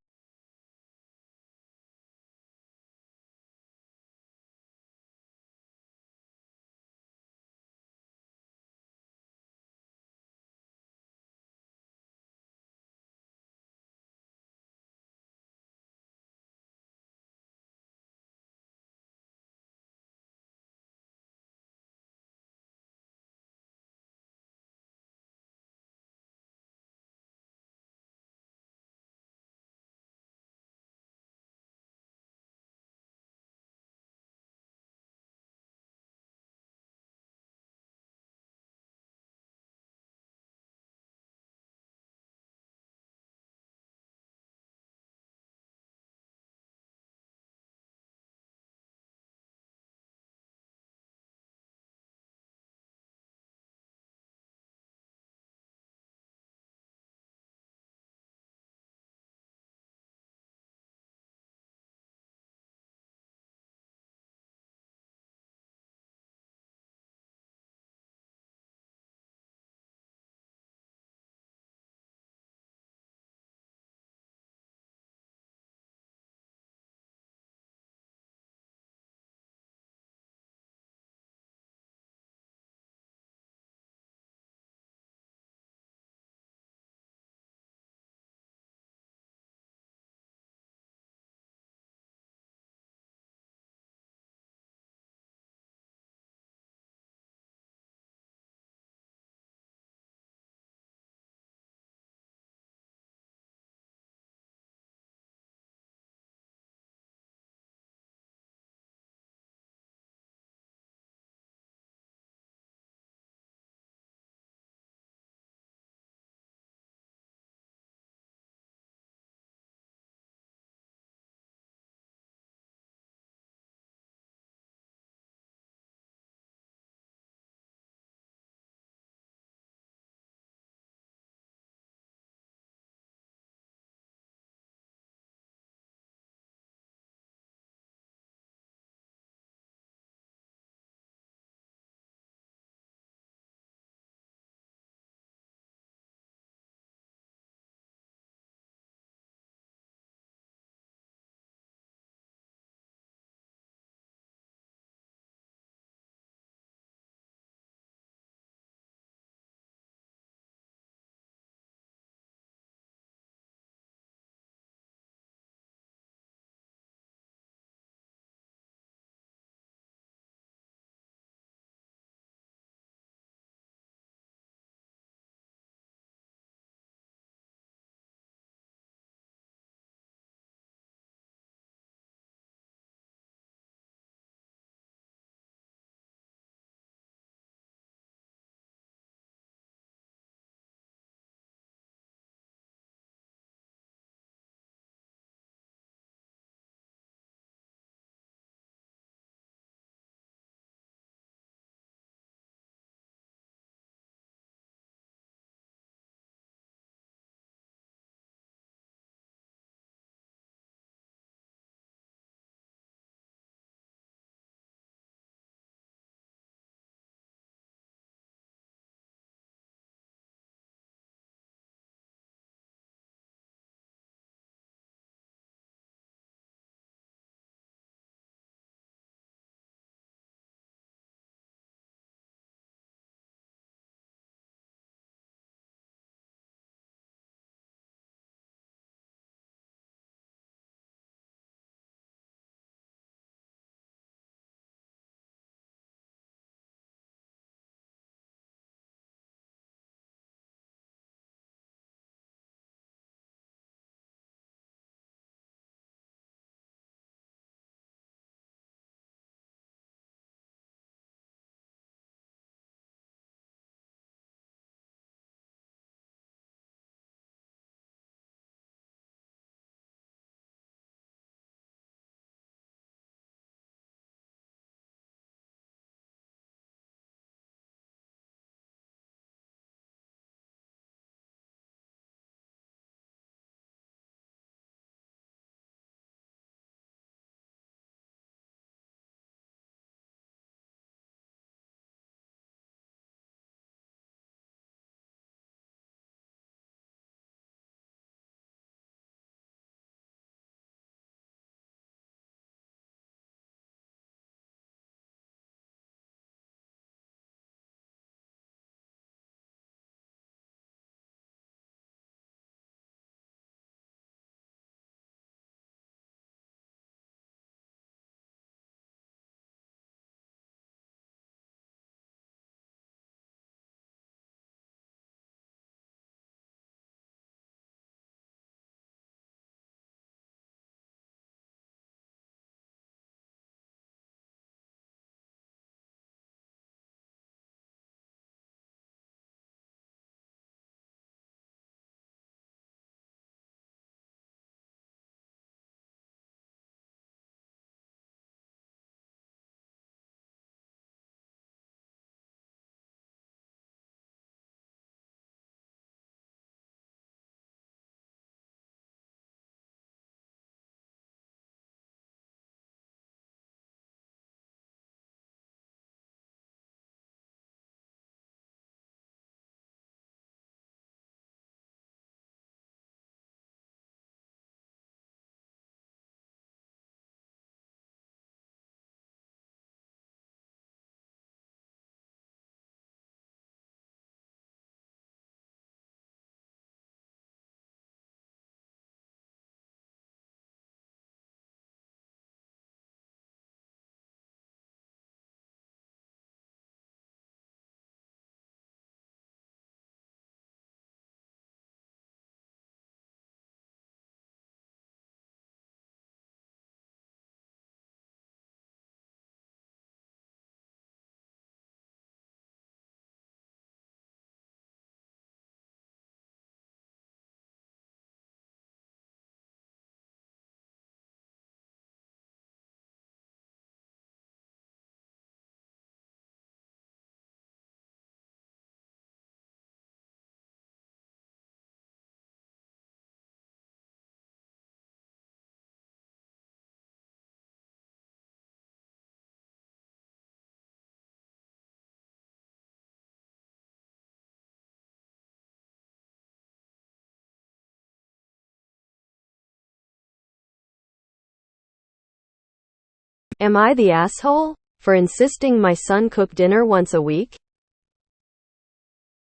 Am I the asshole for insisting my son cook dinner once a week?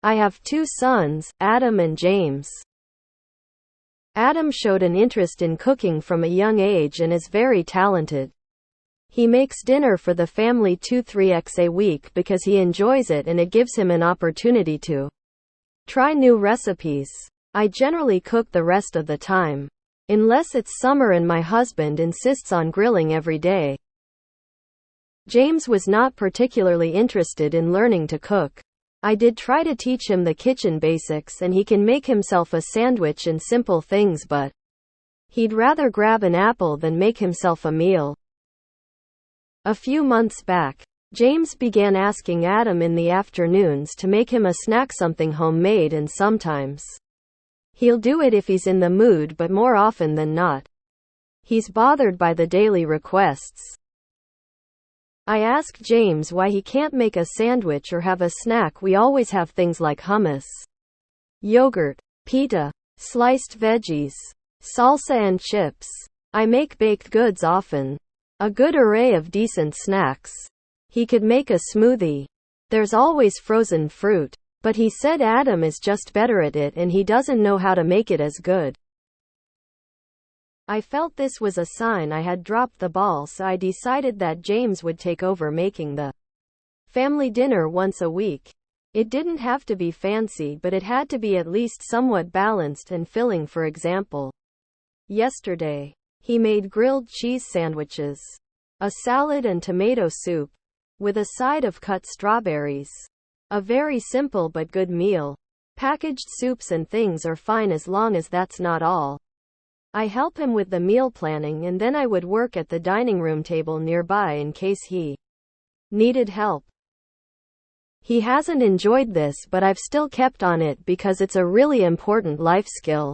I have two sons, Adam and James. Adam showed an interest in cooking from a young age and is very talented. He makes dinner for the family 2-3x a week because he enjoys it and it gives him an opportunity to try new recipes. I generally cook the rest of the time, unless it's summer and my husband insists on grilling every day. James was not particularly interested in learning to cook. I did try to teach him the kitchen basics and he can make himself a sandwich and simple things, but he'd rather grab an apple than make himself a meal. A few months back, James began asking Adam in the afternoons to make him a snack, something homemade, and sometimes he'll do it if he's in the mood, but more often than not, he's bothered by the daily requests. I ask James why he can't make a sandwich or have a snack. We always have things like hummus, yogurt, pita, sliced veggies, salsa and chips. I make baked goods often. A good array of decent snacks. He could make a smoothie. There's always frozen fruit. But he said Adam is just better at it and he doesn't know how to make it as good. I felt this was a sign I had dropped the ball, so I decided that James would take over making the family dinner once a week. It didn't have to be fancy, but it had to be at least somewhat balanced and filling. For example, yesterday, he made grilled cheese sandwiches, a salad and tomato soup, with a side of cut strawberries. A very simple but good meal. Packaged soups and things are fine as long as that's not all. I help him with the meal planning and then I would work at the dining room table nearby in case he needed help. He hasn't enjoyed this, but I've still kept on it because it's a really important life skill.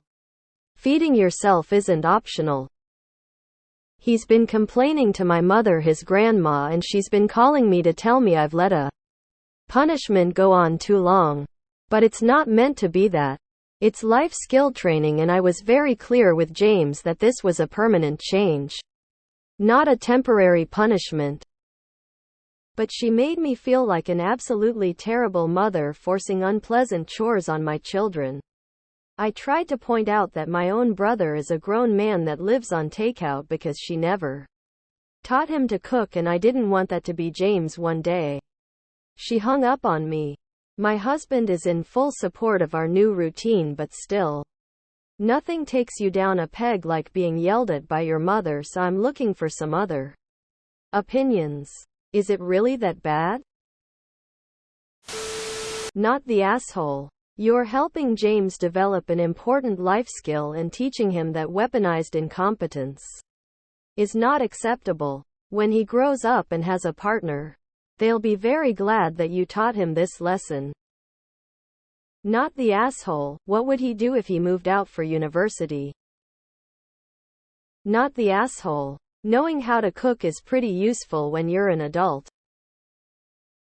Feeding yourself isn't optional. He's been complaining to my mother, his grandma, and she's been calling me to tell me I've let a punishment go on too long. But it's not meant to be that. It's life skill training, and I was very clear with James that this was a permanent change, not a temporary punishment. But she made me feel like an absolutely terrible mother forcing unpleasant chores on my children. I tried to point out that my own brother is a grown man that lives on takeout because she never taught him to cook, and I didn't want that to be James one day. She hung up on me. My husband is in full support of our new routine, but still, nothing takes you down a peg like being yelled at by your mother, so I'm looking for some other opinions. Is it really that bad? Not the asshole. You're helping James develop an important life skill and teaching him that weaponized incompetence is not acceptable. When he grows up and has a partner, they'll be very glad that you taught him this lesson. Not the asshole. What would he do if he moved out for university? Not the asshole. Knowing how to cook is pretty useful when you're an adult.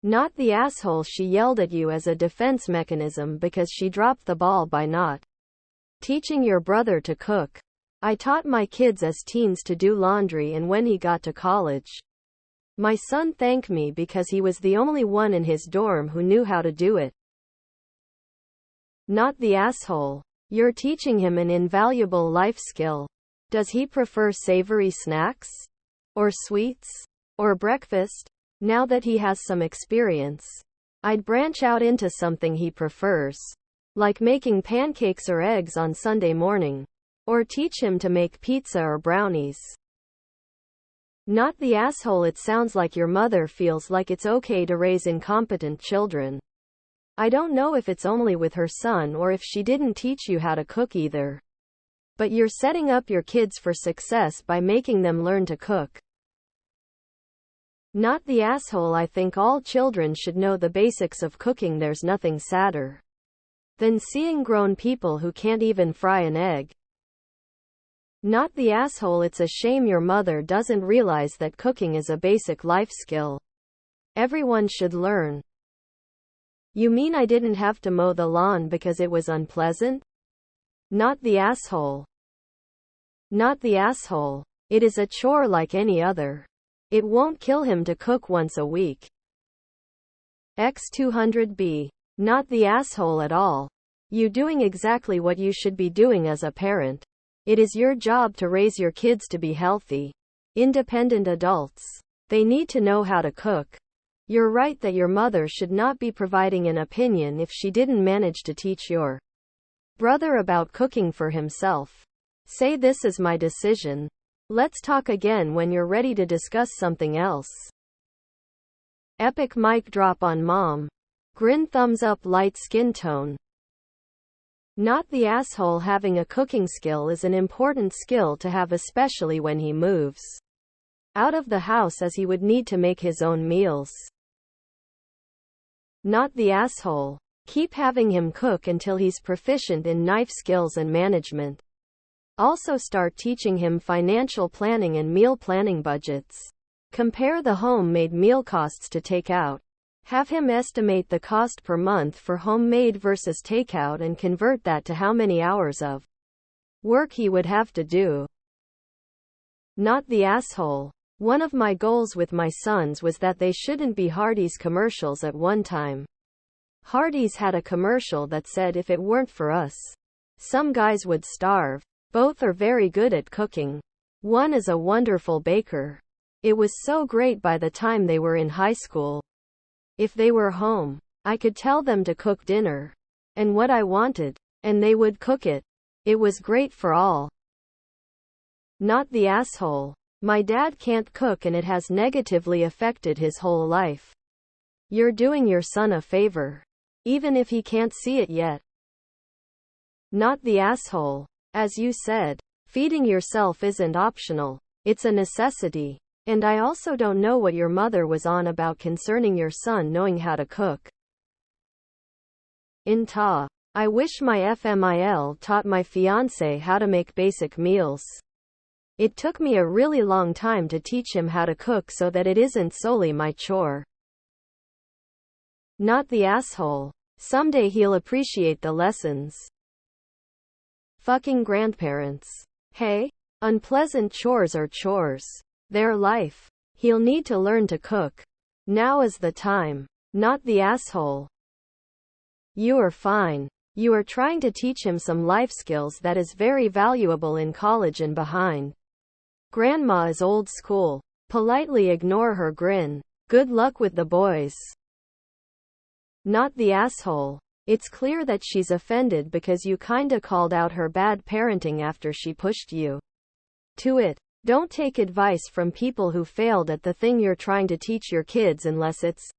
Not the asshole. She yelled at you as a defense mechanism because she dropped the ball by not teaching your brother to cook. I taught my kids as teens to do laundry, and when he got to college, my son thanked me because he was the only one in his dorm who knew how to do it. Not the asshole. You're teaching him an invaluable life skill. Does he prefer savory snacks? Or sweets? Or breakfast? Now that he has some experience, I'd branch out into something he prefers, like making pancakes or eggs on Sunday morning. Or teach him to make pizza or brownies. Not the asshole. It sounds like your mother feels like it's okay to raise incompetent children. I don't know if it's only with her son or if she didn't teach you how to cook either. But you're setting up your kids for success by making them learn to cook. Not the asshole. I think all children should know the basics of cooking. There's nothing sadder than seeing grown people who can't even fry an egg. Not the asshole. It's a shame your mother doesn't realize that cooking is a basic life skill everyone should learn. You mean I didn't have to mow the lawn because it was unpleasant? Not the asshole. Not the asshole. It is a chore like any other. It won't kill him to cook once a week. X200B. Not the asshole at all. You doing exactly what you should be doing as a parent. It is your job to raise your kids to be healthy, independent adults. They need to know how to cook. You're right that your mother should not be providing an opinion if she didn't manage to teach your brother about cooking for himself. Say, this is my decision. Let's talk again when you're ready to discuss something else. Epic mic drop on mom. Grin, thumbs up, light skin tone. Not the asshole. Having a cooking skill is an important skill to have, especially when he moves out of the house, as he would need to make his own meals. Not the asshole. Keep having him cook until he's proficient in knife skills and management. Also start teaching him financial planning and meal planning budgets. Compare the homemade meal costs to takeout. Have him estimate the cost per month for homemade versus takeout and convert that to how many hours of work he would have to do. Not the asshole. One of my goals with my sons was that they shouldn't be Hardee's commercials at one time. Hardee's had a commercial that said, if it weren't for us, some guys would starve. Both are very good at cooking. One is a wonderful baker. It was so great by the time they were in high school. If they were home, I could tell them to cook dinner and what I wanted, and they would cook it. It was great for all. Not the asshole. My dad can't cook and it has negatively affected his whole life. You're doing your son a favor, even if he can't see it yet. Not the asshole. As you said, feeding yourself isn't optional, it's a necessity. And I also don't know what your mother was on about concerning your son knowing how to cook. I wish my FMIL taught my fiancé how to make basic meals. It took me a really long time to teach him how to cook so that it isn't solely my chore. Not the asshole. Someday he'll appreciate the lessons. Fucking grandparents. Hey? Unpleasant chores are chores. Their life. He'll need to learn to cook. Now is the time. Not the asshole. You are fine. You are trying to teach him some life skills that is very valuable in college and behind. Grandma is old school. Politely ignore her grin. Good luck with the boys. Not the asshole. It's clear that she's offended because you kinda called out her bad parenting after she pushed you to it. Don't take advice from people who failed at the thing you're trying to teach your kids unless it's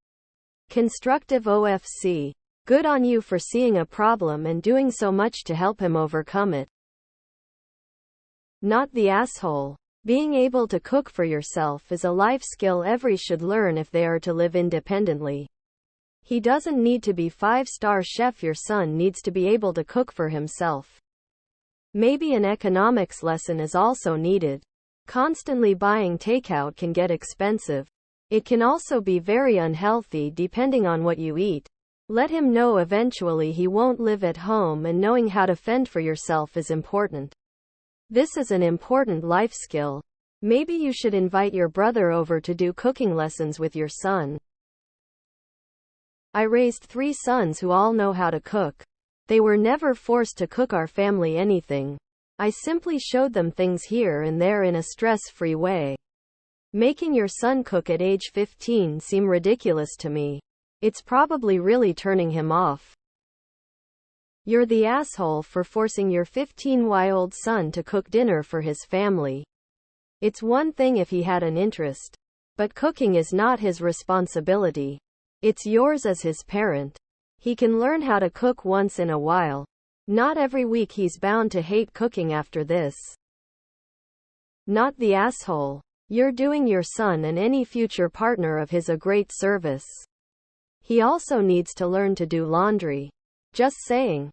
constructive. OFC. Good on you for seeing a problem and doing so much to help him overcome it. Not the asshole. Being able to cook for yourself is a life skill everyone should learn if they are to live independently. He doesn't need to be 5-star chef. Your son needs to be able to cook for himself. Maybe an economics lesson is also needed. Constantly buying takeout can get expensive. It can also be very unhealthy depending on what you eat. Let him know eventually he won't live at home, and knowing how to fend for yourself is important. This is an important life skill. Maybe you should invite your brother over to do cooking lessons with your son. I raised 3 sons who all know how to cook. They were never forced to cook our family anything. I simply showed them things here and there in a stress-free way. Making your son cook at age 15 seemed ridiculous to me. It's probably really turning him off. You're the asshole for forcing your 15-year-old son to cook dinner for his family. It's one thing if he had an interest, but cooking is not his responsibility. It's yours as his parent. He can learn how to cook once in a while. Not every week. He's bound to hate cooking after this. Not the asshole. You're doing your son and any future partner of his a great service. He also needs to learn to do laundry. Just saying.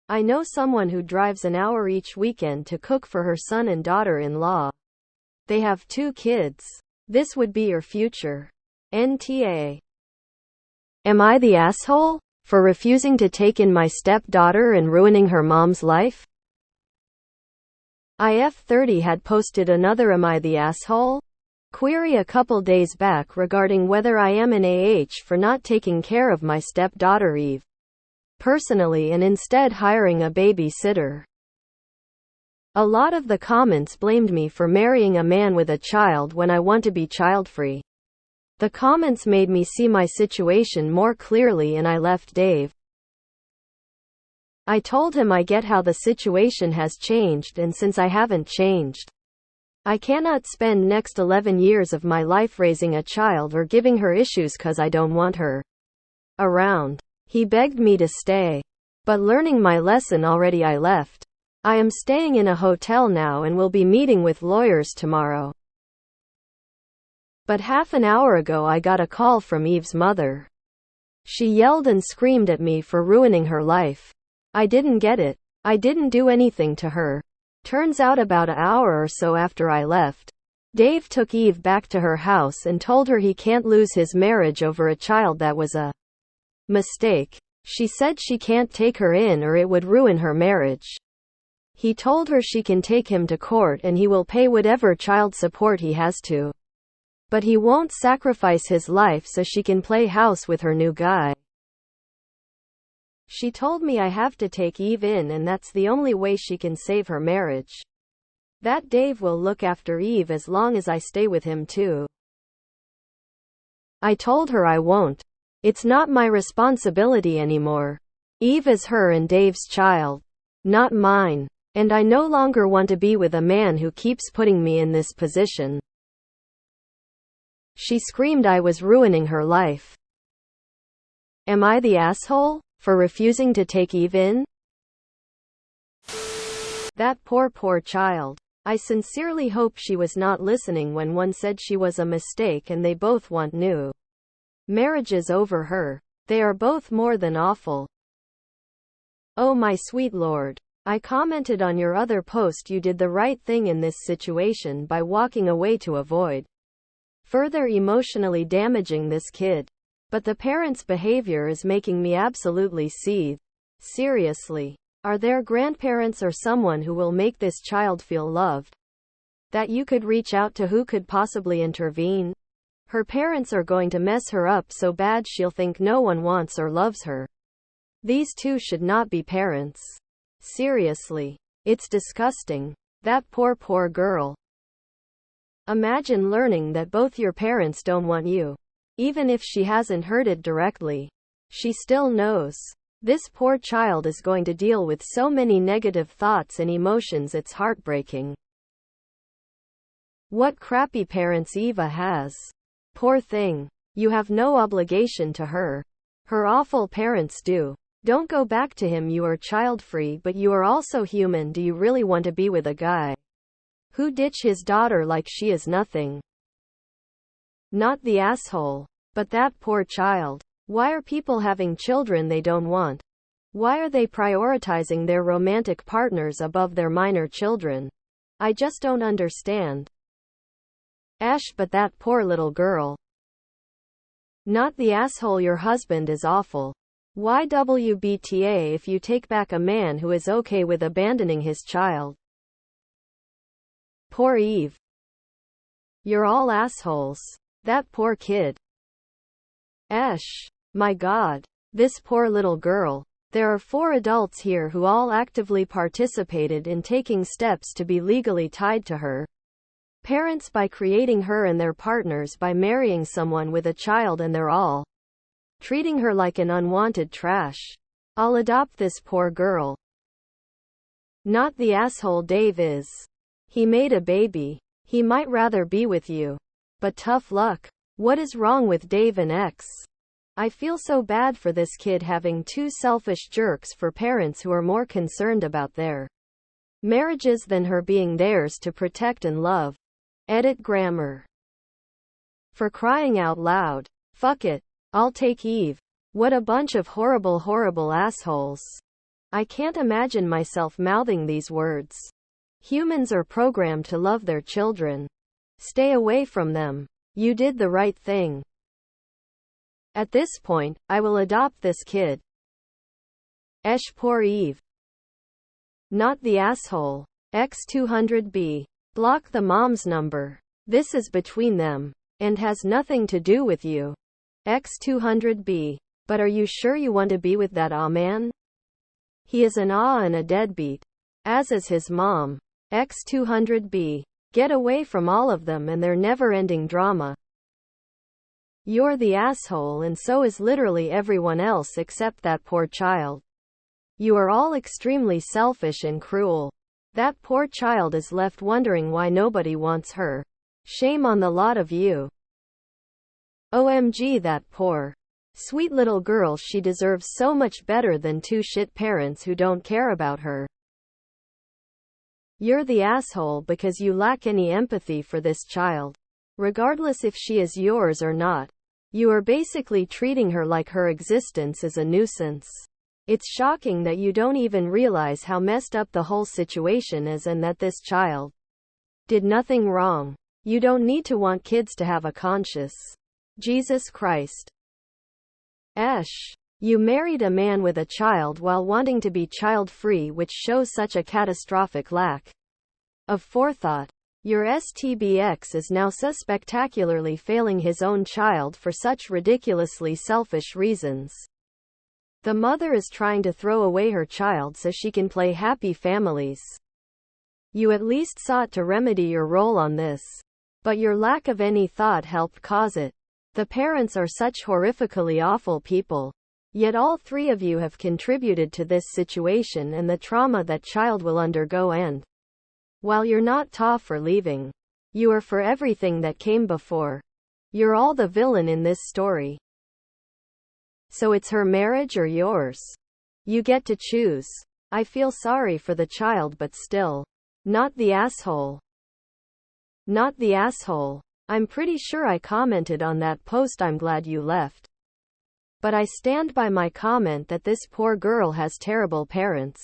I know someone who drives an hour each weekend to cook for her son and daughter-in-law. They have 2 kids. This would be your future. NTA. Am I the asshole for refusing to take in my stepdaughter and ruining her mom's life? IF30 had posted another Am I the asshole? Query a couple days back regarding whether I am an for not taking care of my stepdaughter Eve personally and instead hiring a babysitter. A lot of the comments blamed me for marrying a man with a child when I want to be child-free. The comments made me see my situation more clearly and I left Dave. I told him I get how the situation has changed, and since I haven't changed, I cannot spend next 11 years of my life raising a child or giving her issues cause I don't want her around. He begged me to stay. But learning my lesson already, I left. I am staying in a hotel now and will be meeting with lawyers tomorrow. But half an hour ago I got a call from Eve's mother. She yelled and screamed at me for ruining her life. I didn't get it. I didn't do anything to her. Turns out about an hour or so after I left, Dave took Eve back to her house and told her he can't lose his marriage over a child that was a mistake. She said she can't take her in or it would ruin her marriage. He told her she can take him to court and he will pay whatever child support he has to. But he won't sacrifice his life so she can play house with her new guy. She told me I have to take Eve in and that's the only way she can save her marriage. That Dave will look after Eve as long as I stay with him too. I told her I won't. It's not my responsibility anymore. Eve is her and Dave's child, not mine. And I no longer want to be with a man who keeps putting me in this position. She screamed I was ruining her life. Am I the asshole for refusing to take Eve in? That poor child. I sincerely hope she was not listening when one said she was a mistake and they both want new marriages over her. They are both more than awful. Oh my sweet Lord. I commented on your other post you did the right thing in this situation by walking away to avoid further emotionally damaging this kid. But the parents' behavior is making me absolutely seethe. Seriously. Are there grandparents or someone who will make this child feel loved? That you could reach out to who could possibly intervene? Her parents are going to mess her up so bad she'll think no one wants or loves her. These two should not be parents. Seriously. It's disgusting. That poor girl. Imagine learning that both your parents don't want you. Even if she hasn't heard it directly, she still knows. This poor child is going to deal with so many negative thoughts and emotions, it's heartbreaking. What crappy parents Eva has. Poor thing. You have no obligation to her. Her awful parents do. Don't go back to him. You are child-free, but you are also human. Do you really want to be with a guy who ditch his daughter like she is nothing? Not the asshole, but that poor child. Why are people having children they don't want? Why are they prioritizing their romantic partners above their minor children? I just don't understand. But that poor little girl. Not the asshole, your husband is awful. Why WBTA if you take back a man who is okay with abandoning his child? Poor Eve. You're all assholes. That poor kid. My God. This poor little girl. There are 4 adults here who all actively participated in taking steps to be legally tied to her parents by creating her and their partners by marrying someone with a child, and they're all treating her like an unwanted trash. I'll adopt this poor girl. Not the asshole Dave is. He made a baby. He might rather be with you. But tough luck. What is wrong with Dave and X? I feel so bad for this kid having 2 selfish jerks for parents who are more concerned about their marriages than her being theirs to protect and love. Edit grammar. For crying out loud. Fuck it. I'll take Eve. What a bunch of horrible assholes. I can't imagine myself mouthing these words. Humans are programmed to love their children. Stay away from them. You did the right thing. At this point, I will adopt this kid. Poor Eve. Not the asshole. X200B. Block the mom's number. This is between them. And has nothing to do with you. X200B. But are you sure you want to be with that man? He is an and a deadbeat. As is his mom. X200B. Get away from all of them and their never-ending drama. You're the asshole, and so is literally everyone else except that poor child. You are all extremely selfish and cruel. That poor child is left wondering why nobody wants her. Shame on the lot of you. OMG, that poor, sweet little girl. She deserves so much better than two shit parents who don't care about her. You're the asshole because you lack any empathy for this child. Regardless if she is yours or not. You are basically treating her like her existence is a nuisance. It's shocking that you don't even realize how messed up the whole situation is and that this child did nothing wrong. You don't need to want kids to have a conscience. Jesus Christ. You married a man with a child while wanting to be child-free, which shows such a catastrophic lack of forethought. Your STBX is now so spectacularly failing his own child for such ridiculously selfish reasons. The mother is trying to throw away her child so she can play happy families. You at least sought to remedy your role on this. But your lack of any thought helped cause it. The parents are such horrifically awful people. Yet all three of you have contributed to this situation and the trauma that child will undergo, and while you're not tough for leaving, you are for everything that came before. You're all the villain in this story. So it's her marriage or yours. You get to choose. I feel sorry for the child, but still. Not the asshole. Not the asshole. I'm pretty sure I commented on that post. I'm glad you left. But I stand by my comment that this poor girl has terrible parents.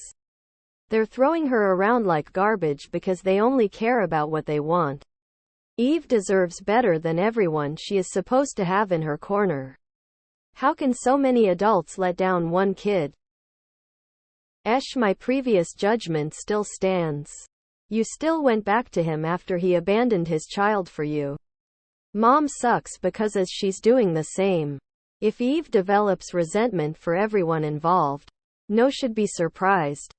They're throwing her around like garbage because they only care about what they want. Eve deserves better than everyone she is supposed to have in her corner. How can so many adults let down one kid? My previous judgment still stands. You still went back to him after he abandoned his child for you. Mom sucks because as she's doing the same. If Eve develops resentment for everyone involved, no should be surprised.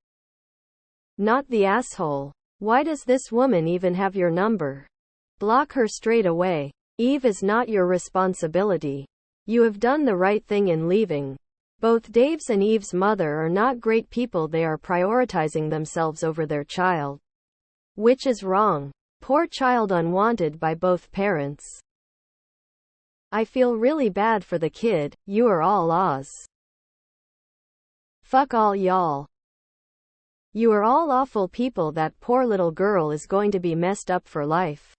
Not the asshole. Why does this woman even have your number? Block her straight away. Eve is not your responsibility. You have done the right thing in leaving. Both Dave's and Eve's mother are not great people. They are prioritizing themselves over their child. Which is wrong. Poor child unwanted by both parents. I feel really bad for the kid. You are all Oz. Fuck all y'all. You are all awful people. That poor little girl is going to be messed up for life.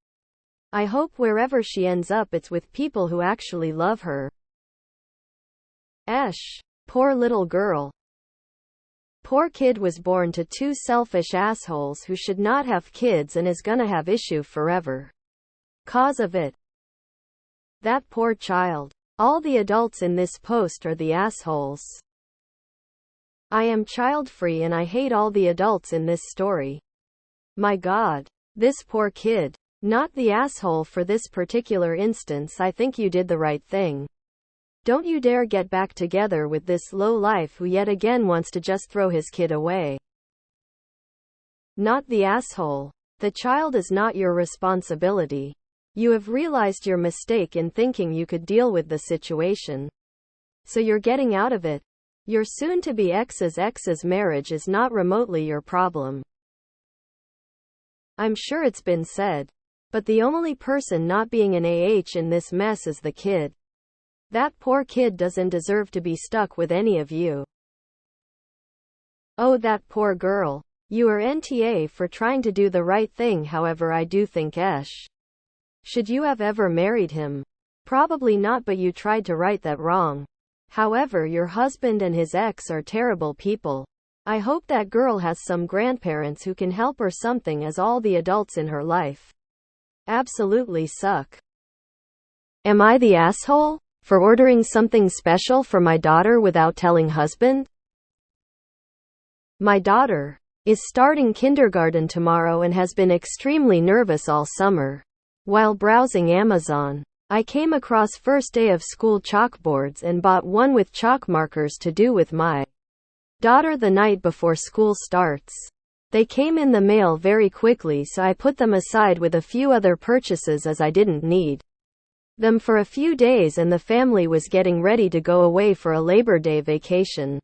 I hope wherever she ends up it's with people who actually love her. Poor little girl. Poor kid was born to two selfish assholes who should not have kids and is gonna have issue forever. Cause of it. That poor child. All the adults in this post are the assholes. I am child-free and I hate all the adults in this story. My God. This poor kid. Not the asshole for this particular instance. I think you did the right thing. Don't you dare get back together with this low-life who yet again wants to just throw his kid away. Not the asshole. The child is not your responsibility. You have realized your mistake in thinking you could deal with the situation. So you're getting out of it. Your soon-to-be ex's marriage is not remotely your problem. I'm sure it's been said. But the only person not being an in this mess is the kid. That poor kid doesn't deserve to be stuck with any of you. Oh, that poor girl. You are NTA for trying to do the right thing. However, I do think should you have ever married him? Probably not, but you tried to right that wrong. However, your husband and his ex are terrible people. I hope that girl has some grandparents who can help or something, as all the adults in her life absolutely suck. Am I the asshole for ordering something special for my daughter without telling husband? My daughter is starting kindergarten tomorrow and has been extremely nervous all summer. While browsing Amazon, I came across first day of school chalkboards and bought one with chalk markers to do with my daughter the night before school starts. They came in the mail very quickly, so I put them aside with a few other purchases as I didn't need them for a few days and the family was getting ready to go away for a Labor Day vacation.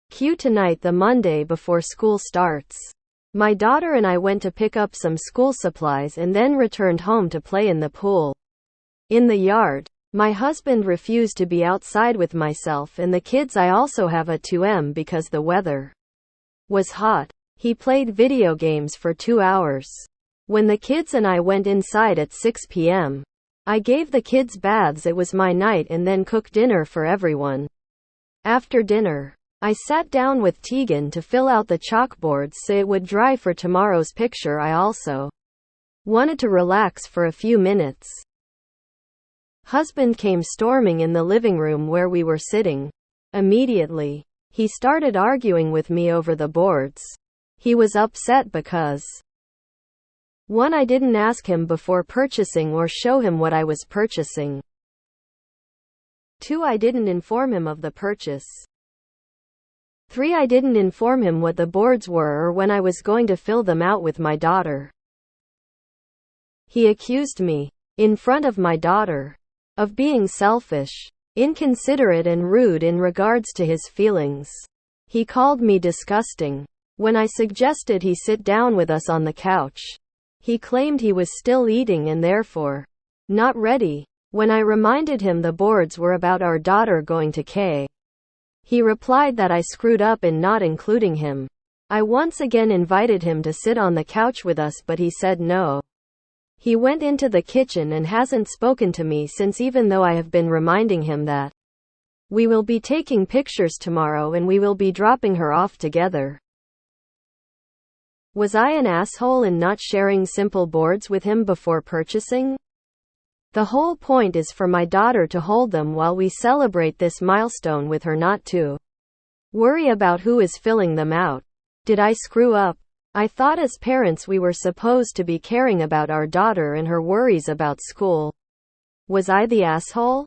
Cue tonight, the Monday before school starts. My daughter and I went to pick up some school supplies and then returned home to play in the pool. In the yard, my husband refused to be outside with myself and the kids. I also have a 2M because the weather was hot. He played video games for 2 hours. When the kids and I went inside at 6 p.m., I gave the kids baths. It was my night and then cooked dinner for everyone. After dinner, I sat down with Tegan to fill out the chalkboards so it would dry for tomorrow's picture. I also wanted to relax for a few minutes. Husband came storming in the living room where we were sitting. Immediately, he started arguing with me over the boards. He was upset because 1. I didn't ask him before purchasing or show him what I was purchasing. 2. I didn't inform him of the purchase. 3. I didn't inform him what the boards were or when I was going to fill them out with my daughter. He accused me, in front of my daughter, of being selfish, inconsiderate and rude in regards to his feelings. He called me disgusting. When I suggested he sit down with us on the couch, he claimed he was still eating and therefore not ready. When I reminded him the boards were about our daughter going to K, he replied that I screwed up in not including him. I once again invited him to sit on the couch with us, but he said no. He went into the kitchen and hasn't spoken to me since, even though I have been reminding him that we will be taking pictures tomorrow and we will be dropping her off together. Was I an asshole in not sharing simple boards with him before purchasing? The whole point is for my daughter to hold them while we celebrate this milestone with her, not to worry about who is filling them out. Did I screw up? I thought as parents we were supposed to be caring about our daughter and her worries about school. Was I the asshole?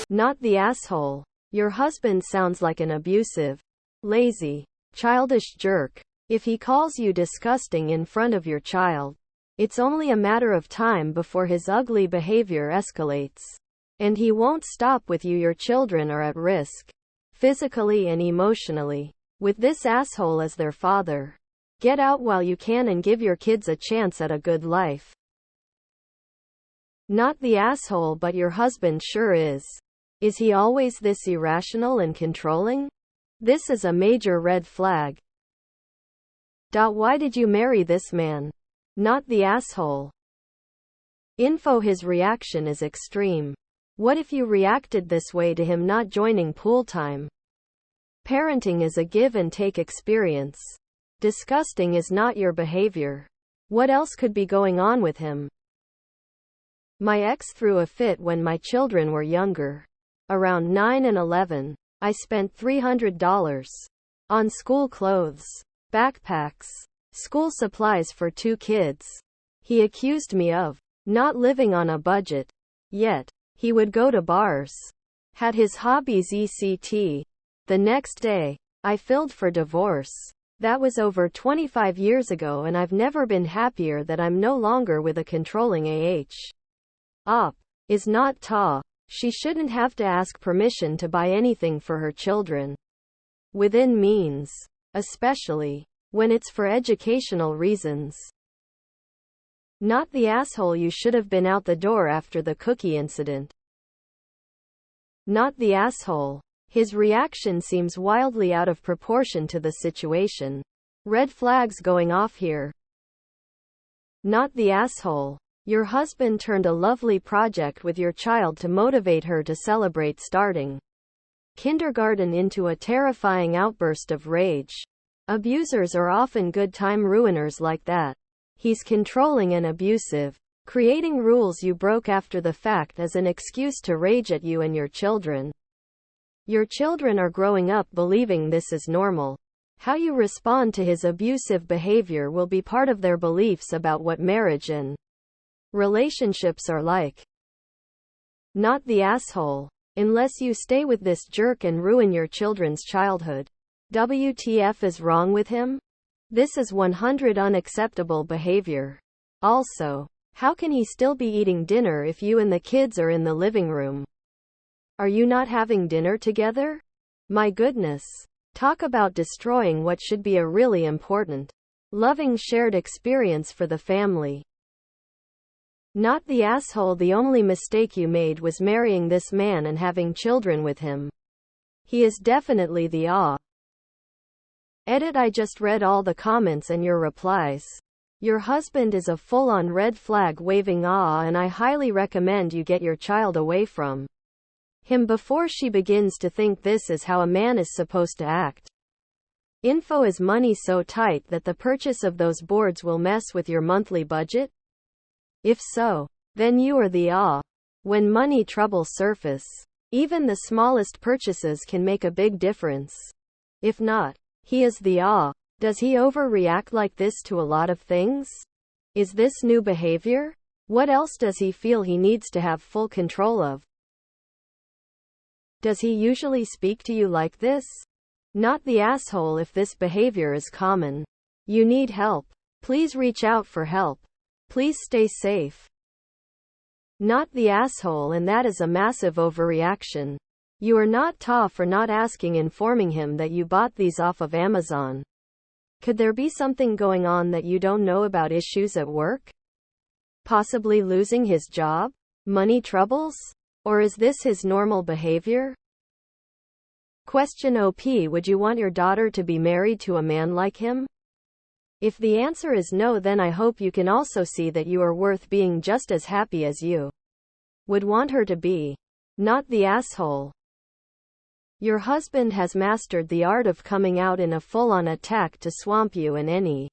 Not the asshole. Your husband sounds like an abusive, lazy, childish jerk. If he calls you disgusting in front of your child, it's only a matter of time before his ugly behavior escalates. And he won't stop with you. Your children are at risk, physically and emotionally, with this asshole as their father. Get out while you can and give your kids a chance at a good life. Not the asshole, but your husband sure is. Is he always this irrational and controlling? This is a major red flag. Why did you marry this man? Not the asshole. Info. His reaction is extreme. What if you reacted this way to him not joining pool time? Parenting is a give and take experience. Disgusting is not your behavior. What else could be going on with him? My ex threw a fit when my children were younger. Around 9 and 11, I spent $300 on school clothes, backpacks, school supplies for 2 kids. He accused me of not living on a budget. Yet, he would go to bars. Had his hobbies etc. The next day, I filed for divorce. That was over 25 years ago and I've never been happier that I'm no longer with a controlling op. Is not ta. She shouldn't have to ask permission to buy anything for her children. Within means. Especially when it's for educational reasons. Not the asshole. You should have been out the door after the cookie incident. Not the asshole. His reaction seems wildly out of proportion to the situation. Red flags going off here. Not the asshole. Your husband turned a lovely project with your child to motivate her to celebrate starting kindergarten into a terrifying outburst of rage. Abusers are often good time ruiners like that. He's controlling and abusive, creating rules you broke after the fact as an excuse to rage at you and your children. Your children are growing up believing this is normal. How you respond to his abusive behavior will be part of their beliefs about what marriage and relationships are like. Not the asshole. Unless you stay with this jerk and ruin your children's childhood. WTF is wrong with him? This is 100 unacceptable behavior. Also, how can he still be eating dinner if you and the kids are in the living room? Are you not having dinner together? My goodness. Talk about destroying what should be a really important, loving shared experience for the family. Not the asshole. The only mistake you made was marrying this man and having children with him. He is definitely the Edit. I just read all the comments and your replies. Your husband is a full-on red flag waving and I highly recommend you get your child away from him before she begins to think this is how a man is supposed to act. Info. Is money so tight that the purchase of those boards will mess with your monthly budget? If so, then you are the When money troubles surface, even the smallest purchases can make a big difference. If not, he is the Does he overreact like this to a lot of things? Is this new behavior? What else does he feel he needs to have full control of? Does he usually speak to you like this? Not the asshole. If this behavior is common, you need help. Please reach out for help. Please stay safe. Not the asshole. And that is a massive overreaction. You are not tough for not asking, informing him that you bought these off of Amazon. Could there be something going on that you don't know about? Issues at work? Possibly losing his job? Money troubles? Or is this his normal behavior? Question. OP. Would you want your daughter to be married to a man like him? If the answer is no, then I hope you can also see that you are worth being just as happy as you would want her to be. Not the asshole. Your husband has mastered the art of coming out in a full-on attack to swamp you and any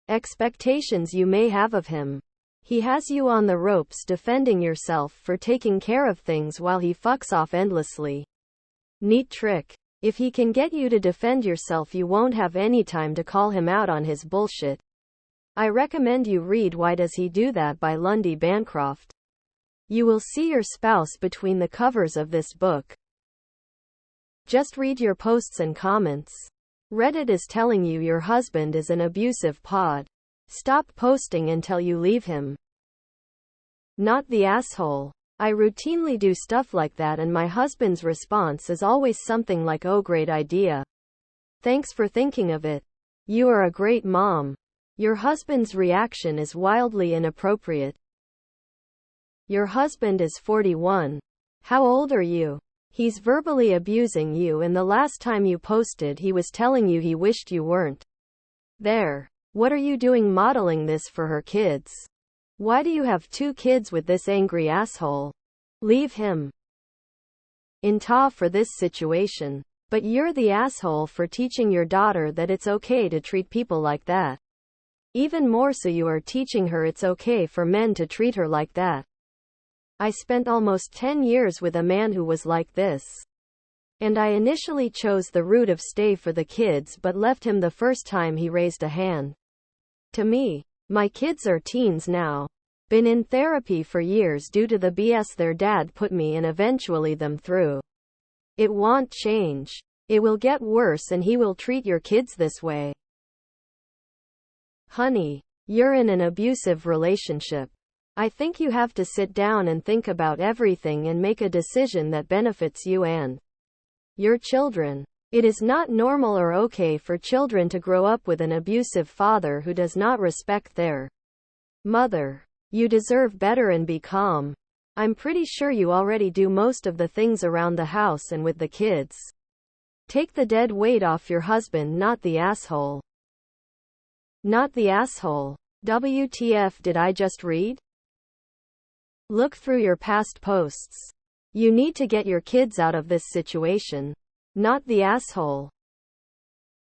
expectations you may have of him. He has you on the ropes defending yourself for taking care of things while he fucks off endlessly. Neat trick. If he can get you to defend yourself, you won't have any time to call him out on his bullshit. I recommend you read Why Does He Do That by Lundy Bancroft. You will see your spouse between the covers of this book. Just read your posts and comments. Reddit is telling you your husband is an abusive pod. Stop posting until you leave him. Not the asshole. I routinely do stuff like that and my husband's response is always something like, "Oh, great idea. Thanks for thinking of it. You are a great mom." Your husband's reaction is wildly inappropriate. Your husband is 41. How old are you? He's verbally abusing you and the last time you posted he was telling you he wished you weren't there. What are you doing modeling this for her kids? Why do you have 2 kids with this angry asshole? Leave him in awe for this situation. But you're the asshole for teaching your daughter that it's okay to treat people like that. Even more so, you are teaching her it's okay for men to treat her like that. I spent almost 10 years with a man who was like this. And I initially chose the route of stay for the kids but left him the first time he raised a hand. To me, my kids are teens now. Been in therapy for years due to the BS their dad put me and eventually them through. It won't change. It will get worse and he will treat your kids this way. Honey, you're in an abusive relationship. I think you have to sit down and think about everything and make a decision that benefits you and your children. It is not normal or okay for children to grow up with an abusive father who does not respect their mother. You deserve better and be calm. I'm pretty sure you already do most of the things around the house and with the kids. Take the dead weight off your husband, not the asshole. Not the asshole. WTF did I just read? Look through your past posts. You need to get your kids out of this situation. Not the asshole.